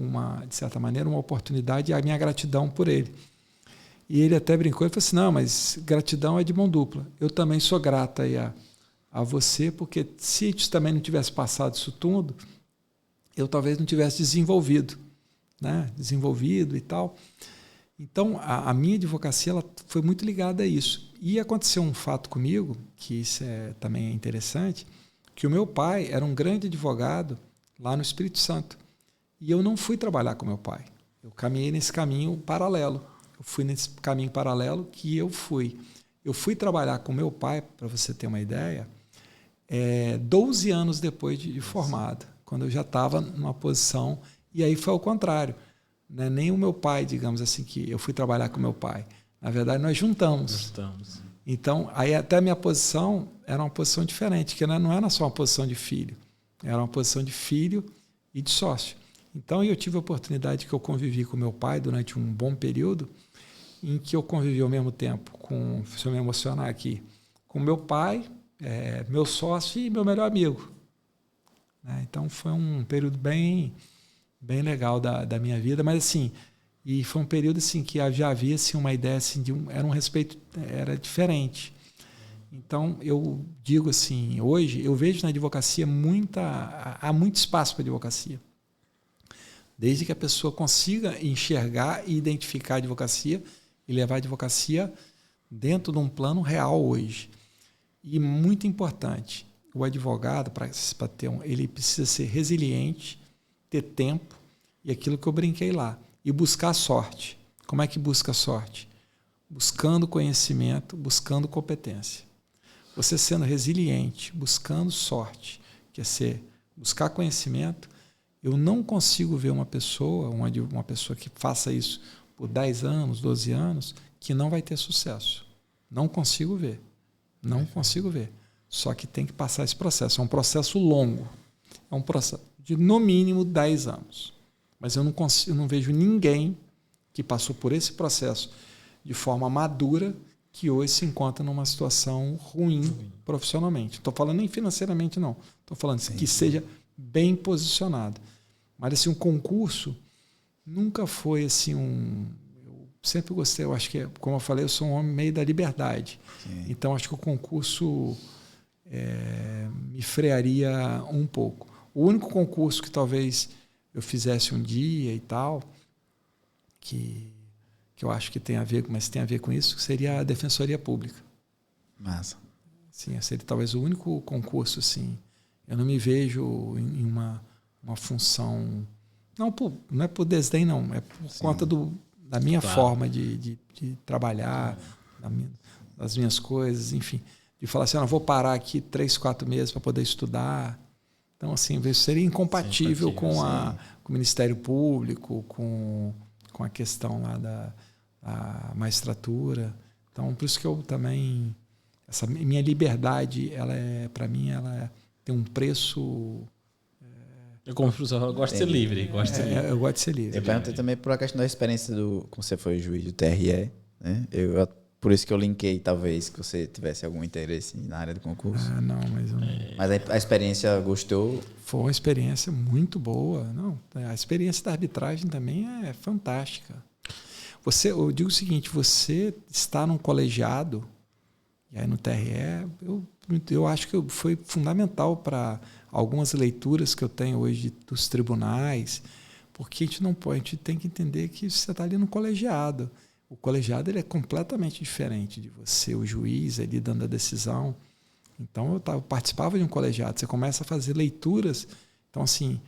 de certa maneira, uma oportunidade e a minha gratidão por ele. E ele até brincou e falou assim, não, mas gratidão é de mão dupla. Eu também sou grata aí a você, porque se a gente também não tivesse passado isso tudo, eu talvez não tivesse desenvolvido, né? Desenvolvido e tal. Então, a minha advocacia ela foi muito ligada a isso. E aconteceu um fato comigo, que isso também é interessante, que o meu pai era um grande advogado lá no Espírito Santo. E eu não fui trabalhar com meu pai. Eu caminhei nesse caminho paralelo. Eu fui nesse caminho paralelo que eu fui. Eu fui trabalhar com meu pai, para você ter uma ideia, 12 anos depois de formado, quando eu já estava numa posição, e aí foi ao contrário. Né? Nem o meu pai, digamos assim, que eu fui trabalhar com meu pai. Na verdade, nós juntamos. Então, aí até a minha posição era uma posição diferente, que não era só uma posição de filho, era uma posição de filho e de sócio. Então, eu tive a oportunidade que eu convivi com meu pai durante um bom período, em que eu convivi ao mesmo tempo com, se eu me emocionar aqui, com meu pai, meu sócio e meu melhor amigo. né? Então foi um período bem legal da minha vida, mas assim, e foi um período assim que já havia assim uma ideia assim era um respeito, era diferente. Então eu digo assim, hoje eu vejo na advocacia há muito espaço para advocacia. Desde que a pessoa consiga enxergar e identificar a advocacia e levar a advocacia dentro de um plano real hoje. E muito importante, o advogado, ele precisa ser resiliente, ter tempo, e aquilo que eu brinquei lá, e buscar sorte. Como é que busca sorte? Buscando conhecimento, buscando competência. Você sendo resiliente, buscando sorte, que é buscar conhecimento. Eu não consigo ver uma pessoa que faça isso por 10 anos, 12 anos, que não vai ter sucesso. Não consigo ver. Não consigo ver. Só que tem que passar esse processo. É um processo longo. É um processo de, no mínimo, 10 anos. Mas eu não vejo ninguém que passou por esse processo de forma madura que hoje se encontra numa situação ruim profissionalmente. Estou falando nem financeiramente, não. Estou falando que seja bem posicionado. Mas assim, um concurso nunca foi assim eu sempre gostei, eu acho que, como eu falei, eu sou um homem meio da liberdade. Sim. Então acho que o concurso me frearia um pouco. O único concurso que talvez eu fizesse um dia e tal, que eu acho que tem a ver, mas tem a ver com isso, seria a Defensoria Pública. Massa. Sim, seria talvez o único concurso, assim. Eu não me vejo em uma função... Não é por desdém, não. É por conta da minha forma de trabalhar, das minhas coisas, enfim. De falar assim, eu não vou parar aqui 3, 4 meses para poder estudar. Então, assim, seria incompatível com o Ministério Público, com a questão lá da magistratura. Então, por isso que eu também... Essa minha liberdade, para mim, ela tem um preço... Eu gosto de ser livre. Eu gosto de ser livre. Eu perguntei também por a questão da experiência como você foi juiz do TRE, né? Por isso que eu linkei, talvez, que você tivesse algum interesse na área do concurso. Não, mas... Mas a experiência gostou? Foi uma experiência muito boa. Não, a experiência da arbitragem também é fantástica. Eu digo o seguinte, você está num colegiado, e aí no TRE, eu acho que foi fundamental para algumas leituras que eu tenho hoje dos tribunais, porque a gente tem que entender que você está ali no colegiado. O colegiado ele é completamente diferente de você, o juiz ali dando a decisão. Então eu participava de um colegiado, você começa a fazer leituras. Então, assim,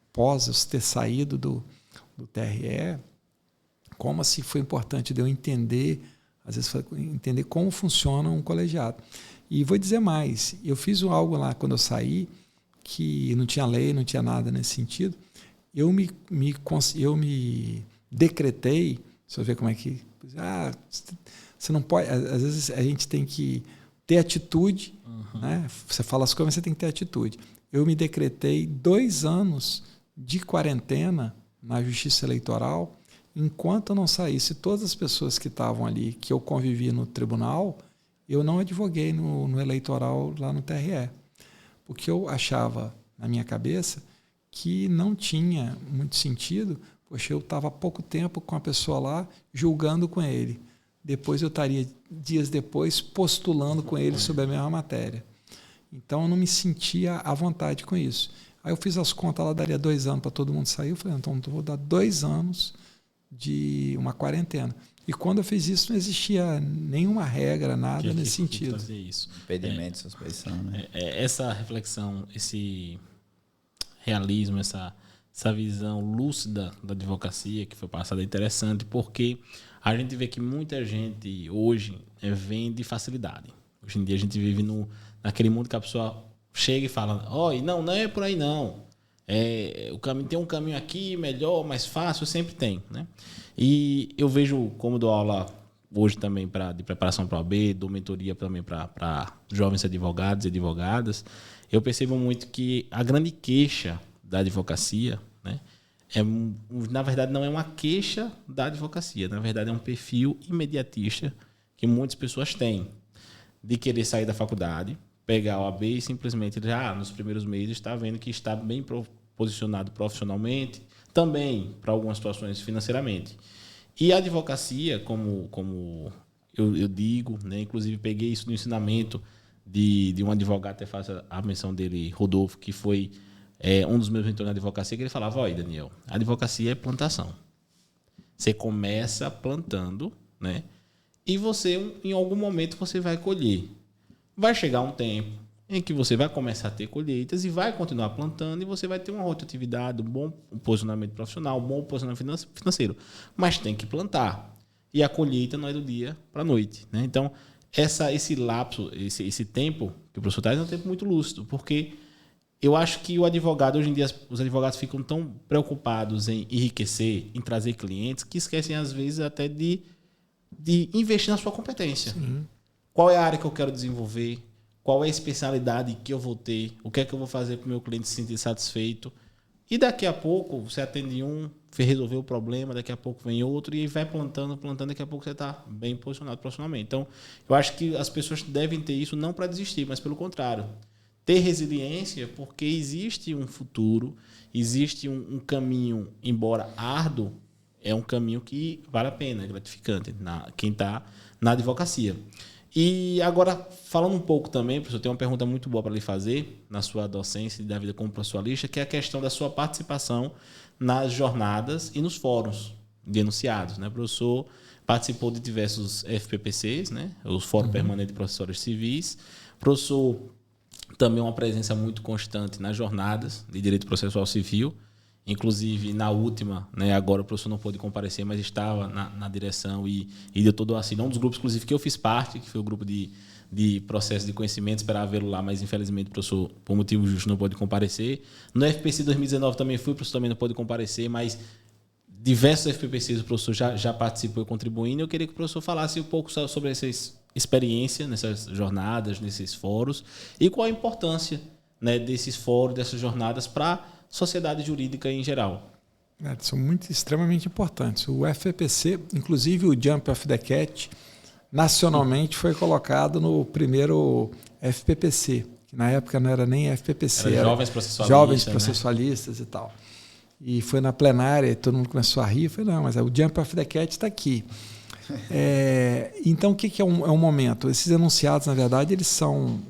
após eu ter saído do TRE, como assim foi importante de eu entender, às vezes entender como funciona um colegiado. E vou dizer mais, eu fiz algo lá quando eu saí, que não tinha lei, não tinha nada nesse sentido. Eu me decretei, deixa eu ver como é que... você não pode... Às vezes a gente tem que ter atitude, né? Você fala as coisas, mas você tem que ter atitude. Eu me decretei 2 anos de quarentena na Justiça Eleitoral, enquanto eu não saísse todas as pessoas que estavam ali, que eu convivi no tribunal, eu não advoguei no eleitoral lá no TRE. Porque eu achava, na minha cabeça, que não tinha muito sentido, poxa, eu estava há pouco tempo com a pessoa lá, julgando com ele. Depois eu estaria, dias depois, postulando com ele sobre a mesma matéria. Então eu não me sentia à vontade com isso. Aí eu fiz as contas, ela daria 2 anos para todo mundo sair. Eu falei, então eu vou dar 2 anos de uma quarentena. E quando eu fiz isso, não existia nenhuma regra, nada nesse sentido. Fazer isso. Impedimento, suspeição, né? Essa reflexão, esse realismo, essa visão lúcida da advocacia que foi passada é interessante, porque a gente vê que muita gente hoje vem de facilidade. Hoje em dia a gente vive naquele mundo que a pessoa chega e fala, não é por aí não. Tem um caminho aqui melhor, mais fácil, sempre tem, né? E eu vejo, como dou aula hoje também de preparação para a OAB, dou mentoria também para jovens advogados e advogadas, eu percebo muito que a grande queixa da advocacia, né, na verdade não é uma queixa da advocacia, na verdade é um perfil imediatista que muitas pessoas têm de querer sair da faculdade, pegar a OAB e simplesmente já nos primeiros meses está vendo que está bem posicionado profissionalmente, também para algumas situações financeiramente. E a advocacia, como eu digo, né, inclusive peguei isso no ensinamento de um advogado, até faço a menção dele, Rodolfo, que foi um dos meus mentores na advocacia, que ele falava: olha, Daniel, a advocacia é plantação. Você começa plantando, né? E você, em algum momento, você vai colher. Vai chegar um tempo em que você vai começar a ter colheitas e vai continuar plantando, e você vai ter uma rotatividade, um bom posicionamento profissional, um bom posicionamento financeiro. Mas tem que plantar. E a colheita não é do dia para a noite, né? Então, esse lapso, esse tempo que o professor traz é um tempo muito lúcido, porque eu acho que o advogado, hoje em dia, os advogados ficam tão preocupados em enriquecer, em trazer clientes, que esquecem, às vezes, até de investir na sua competência. Sim. Qual é a área que eu quero desenvolver? Qual é a especialidade que eu vou ter? O que é que eu vou fazer para o meu cliente se sentir satisfeito? E daqui a pouco, você atende um, resolveu o problema, daqui a pouco vem outro, e aí vai plantando, daqui a pouco você está bem posicionado profissionalmente. Então, eu acho que as pessoas devem ter isso não para desistir, mas pelo contrário. Ter resiliência, porque existe um futuro, existe um caminho, embora árduo, é um caminho que vale a pena, é gratificante, quem está na advocacia. E agora, falando um pouco também, professor, tem uma pergunta muito boa para lhe fazer na sua docência e da vida como profissionalista, que é a questão da sua participação nas jornadas e nos fóruns de enunciados, né? O professor participou de diversos FPPCs, né? Os Fórum Permanente de Professores Civis. O professor também uma presença muito constante nas jornadas de Direito Processual Civil. Inclusive, na última, né, agora o professor não pôde comparecer, mas estava na direção e deu todo o auxílio. Um dos grupos, inclusive, que eu fiz parte, que foi o grupo de processo de conhecimento, esperava vê-lo lá, mas infelizmente o professor, por motivo justo, não pôde comparecer. No FPC 2019 também fui, o professor também não pôde comparecer, mas diversos FPPCs o professor já participou contribuindo. Eu queria que o professor falasse um pouco sobre essa experiência nessas jornadas, nesses fóruns, e qual a importância, né, desses fóruns, dessas jornadas para sociedade jurídica em geral. São extremamente importantes. O FPPC, inclusive o Jump of the Cat, nacionalmente foi colocado no primeiro FPPC, que na época não era nem FPPC, era Jovens Processualistas, né? E tal. E foi na plenária, e todo mundo começou a rir, eu falei, não, mas o Jump of the Cat está aqui. Então, o que é um momento? Esses enunciados, na verdade, eles são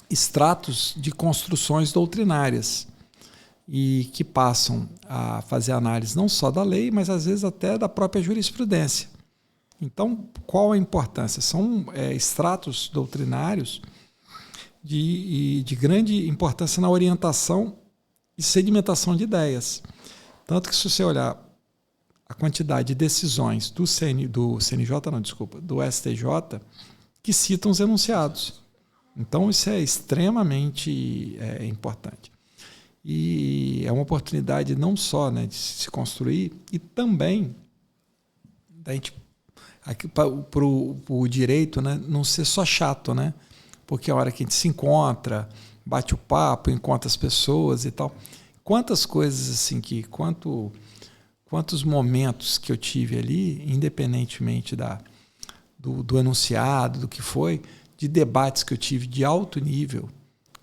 extratos de construções doutrinárias, e que passam a fazer análise não só da lei, mas às vezes até da própria jurisprudência. Então, qual a importância? São extratos doutrinários de grande importância na orientação e sedimentação de ideias. Tanto que, se você olhar a quantidade de decisões do STJ, que citam os enunciados. Então, isso é extremamente importante. E é uma oportunidade não só, né, de se construir, e também da gente para o direito, né, não ser só chato, né? Porque a hora que a gente se encontra, bate o papo, encontra as pessoas e tal. Quantas coisas assim quantos momentos que eu tive ali, independentemente do enunciado, do que foi, de debates que eu tive de alto nível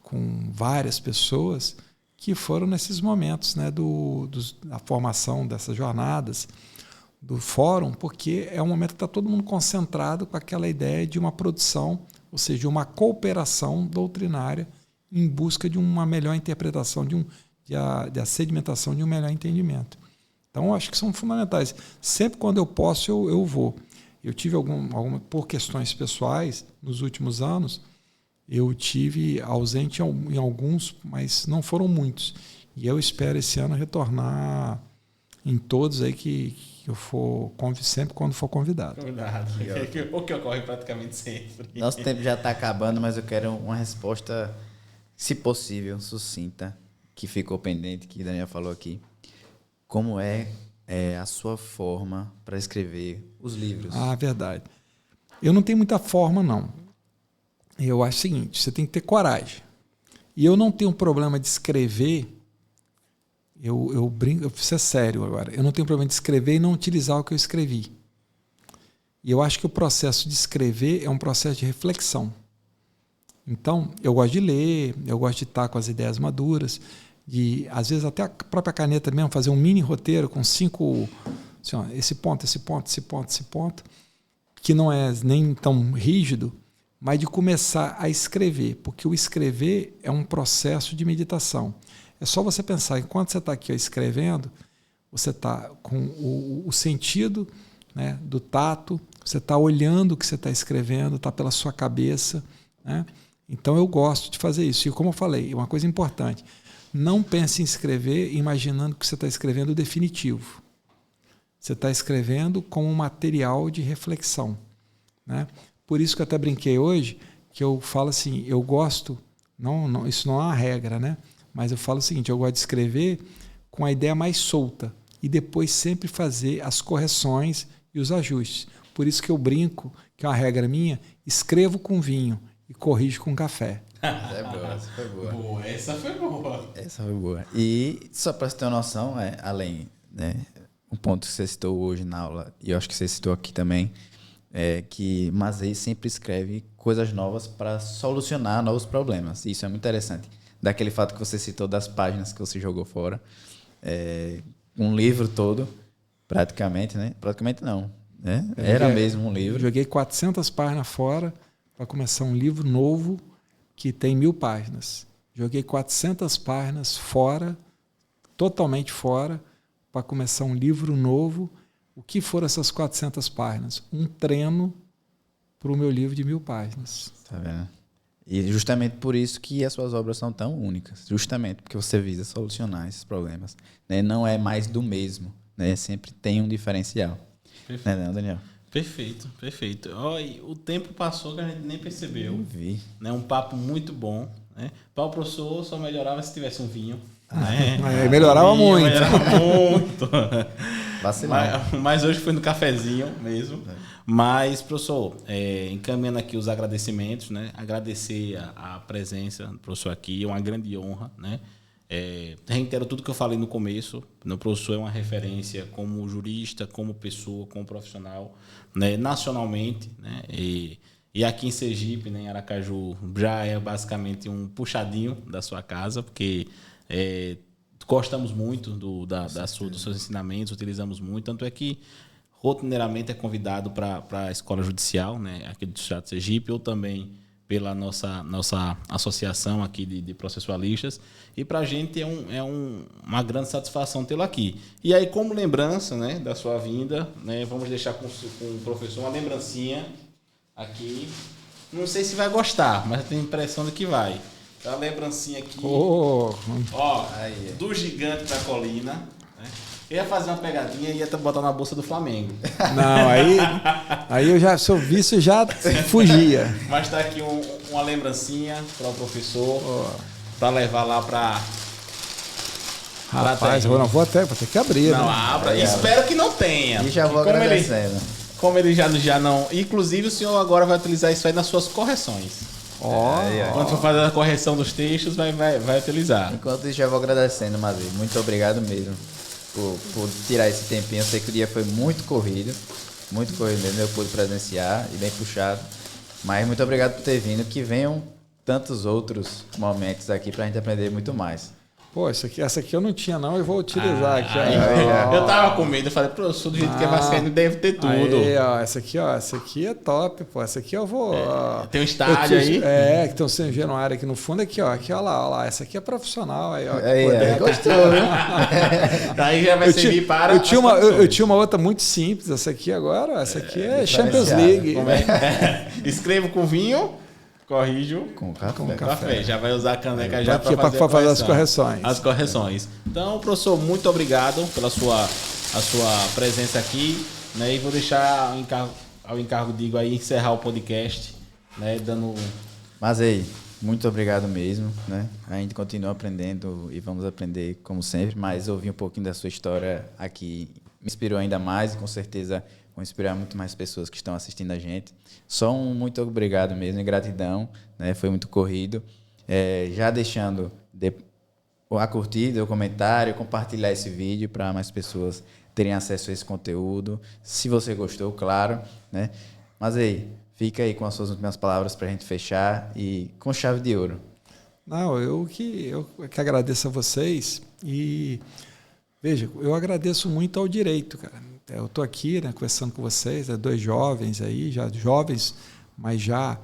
com várias pessoas, que foram nesses momentos, né, da formação dessas jornadas, do fórum, porque é um momento que está todo mundo concentrado com aquela ideia de uma produção, ou seja, de uma cooperação doutrinária em busca de uma melhor interpretação, de a sedimentação de um melhor entendimento. Então, acho que são fundamentais. Sempre quando eu posso, eu vou. Eu tive por questões pessoais, nos últimos anos, eu tive ausente em alguns, mas não foram muitos. E eu espero esse ano retornar em todos aí que eu for, sempre quando for convidado. O que ocorre praticamente sempre. Nosso tempo já está acabando, mas eu quero uma resposta, se possível, sucinta, que ficou pendente, que o Daniel falou aqui. Como é a sua forma para escrever os livros? Verdade. Eu não tenho muita forma, não. Eu acho o seguinte, você tem que ter coragem. E eu não tenho problema de escrever, eu brinco, isso é sério agora, eu não tenho problema de escrever e não utilizar o que eu escrevi. E eu acho que o processo de escrever é um processo de reflexão. Então, eu gosto de ler, eu gosto de estar com as ideias maduras, de, às vezes, até a própria caneta mesmo, fazer um mini roteiro com 5, assim, ó, esse ponto, esse ponto, esse ponto, esse ponto, que não é nem tão rígido, mas de começar a escrever, porque o escrever é um processo de meditação. É só você pensar, enquanto você está aqui ó, escrevendo, você está com o sentido, né, do tato, você está olhando o que você está escrevendo, está pela sua cabeça, né? Então eu gosto de fazer isso. E como eu falei, uma coisa importante, não pense em escrever imaginando que você está escrevendo o definitivo. Você está escrevendo como um material de reflexão, né? Por isso que eu até brinquei hoje, que eu falo assim, eu gosto, isso não é uma regra, né? Mas eu falo o seguinte, eu gosto de escrever com a ideia mais solta e depois sempre fazer as correções e os ajustes. Por isso que eu brinco, que é uma regra minha, escrevo com vinho e corrijo com café. É boa, essa foi boa. Boa, essa foi boa. Essa foi boa. E só para você ter uma noção, além, né, um ponto que você citou hoje na aula, e eu acho que você citou aqui também, é que Mazei sempre escreve coisas novas para solucionar novos problemas. Isso é muito interessante. Daquele fato que você citou das páginas que você jogou fora, um livro todo, praticamente, né? Praticamente não, né? Era mesmo um livro. Eu joguei 400 páginas fora para começar um livro novo que tem 1000 páginas. Joguei 400 páginas fora, totalmente fora, para começar um livro novo. O que foram essas 400 páginas? Um treino para o meu livro de 1000 páginas. Tá vendo? E justamente por isso que as suas obras são tão únicas. Justamente porque você visa solucionar esses problemas, né? Não é mais do mesmo, né? Sempre tem um diferencial. Perfeito. Né, Daniel? Perfeito, perfeito. Oh, e o tempo passou que a gente nem percebeu. Eu vi. Né? Um papo muito bom. Né? Para o professor só melhorava se tivesse um vinho. Né? Melhorava muito. Melhorava muito. Mas hoje foi no cafezinho mesmo. Mas, professor, encaminhando aqui os agradecimentos, né? Agradecer a presença do professor aqui, é uma grande honra, né? Reitero tudo que eu falei no começo. O professor é uma referência como jurista, como pessoa, como profissional, né? Nacionalmente, né? E aqui em Sergipe, né, em Aracaju, já é basicamente um puxadinho da sua casa, porque gostamos muito dos seus ensinamentos, utilizamos muito, tanto é que rotineiramente é convidado para a escola judicial, né, aqui do Estado de Sergipe, ou também pela nossa associação aqui de processualistas, e para a gente uma grande satisfação tê-lo aqui. E aí, como lembrança, né, da sua vinda, né, vamos deixar com o professor uma lembrancinha aqui. Não sei se vai gostar, mas eu tenho a impressão de que vai. Tá a lembrancinha aqui. Ó, do gigante da colina. Né? Eu ia fazer uma pegadinha e ia botar na bolsa do Flamengo. Não, aí eu já, se eu visse, eu já fugia. Mas tá aqui uma lembrancinha para o professor, para levar lá para... Rapaz, eu não vou ter que abrir. Não, né? abra. Espero que não tenha. E já vou agradecendo. Como ele já não... Inclusive, o senhor agora vai utilizar isso aí nas suas correções. Quando for fazer a correção dos textos, vai utilizar. Enquanto isso, já vou agradecendo, Mazei. Muito obrigado mesmo por tirar esse tempinho. Eu sei que o dia foi muito corrido mesmo. Eu pude presenciar e bem puxado. Mas muito obrigado por ter vindo. Que venham tantos outros momentos aqui pra gente aprender muito mais. Pô, essa aqui eu não tinha, não. Eu vou utilizar aqui. Eu tava com medo. Eu falei, professor, do jeito que é vascaíno, deve ter tudo. Aí, essa aqui é top, pô. Essa aqui eu vou... tem um estádio aí. Que tem um São Januário aqui no fundo. Aqui, ó. Olha lá. Essa aqui é profissional. Aí, ó. Gostou, viu? Aí já vai servir para... Eu tinha uma outra muito simples. Essa aqui agora, essa aqui é Champions League. Escrevo com vinho... Corrijo com café. Já vai usar a caneca já para fazer as correções. As correções. Então, professor, muito obrigado pela sua presença aqui, né? E vou deixar ao encargo digo aí encerrar o podcast, né? Mas aí, muito obrigado mesmo, né? A gente continua aprendendo e vamos aprender como sempre, mas ouvir um pouquinho da sua história aqui me inspirou ainda mais e com certeza vão inspirar muito mais pessoas que estão assistindo a gente. Só um muito obrigado mesmo e gratidão, né? Foi muito corrido. Já deixando a curtida, o comentário, compartilhar esse vídeo para mais pessoas terem acesso a esse conteúdo. Se você gostou, claro, né? Mas aí, Fica aí com as suas últimas palavras para a gente fechar e com chave de ouro. Não, eu que agradeço a vocês e, veja, eu agradeço muito ao direito, cara. Eu estou aqui, né, conversando com vocês, 2 jovens aí, já jovens, mas já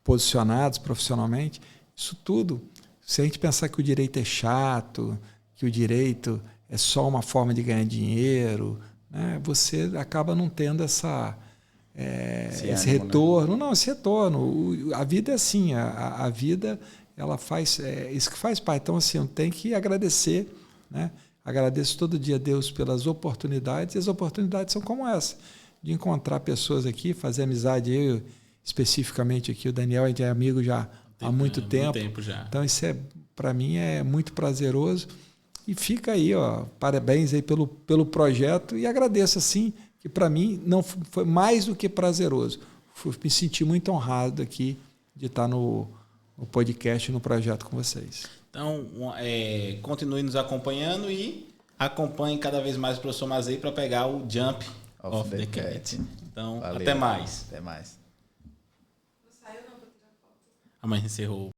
posicionados profissionalmente. Isso tudo, se a gente pensar que o direito é chato, que o direito é só uma forma de ganhar dinheiro, né, você acaba não tendo esse ânimo, retorno. Né? Não, esse retorno. A vida é assim, a vida ela faz isso que faz parte. Então, assim, eu tenho que agradecer, né? Agradeço todo dia a Deus pelas oportunidades, e as oportunidades são como essa, de encontrar pessoas aqui, fazer amizade. Eu, especificamente aqui, o Daniel, a gente é amigo já há muito tempo já. Então, isso para mim é muito prazeroso. E fica aí, ó, parabéns aí pelo projeto, e agradeço, assim, que para mim não foi mais do que prazeroso. Me senti muito honrado aqui de estar no podcast, no projeto com vocês. Então, continue nos acompanhando e acompanhe cada vez mais o professor Mazei para pegar o Jump of the Cat. Então, valeu. Até mais. Até mais. A mãe encerrou.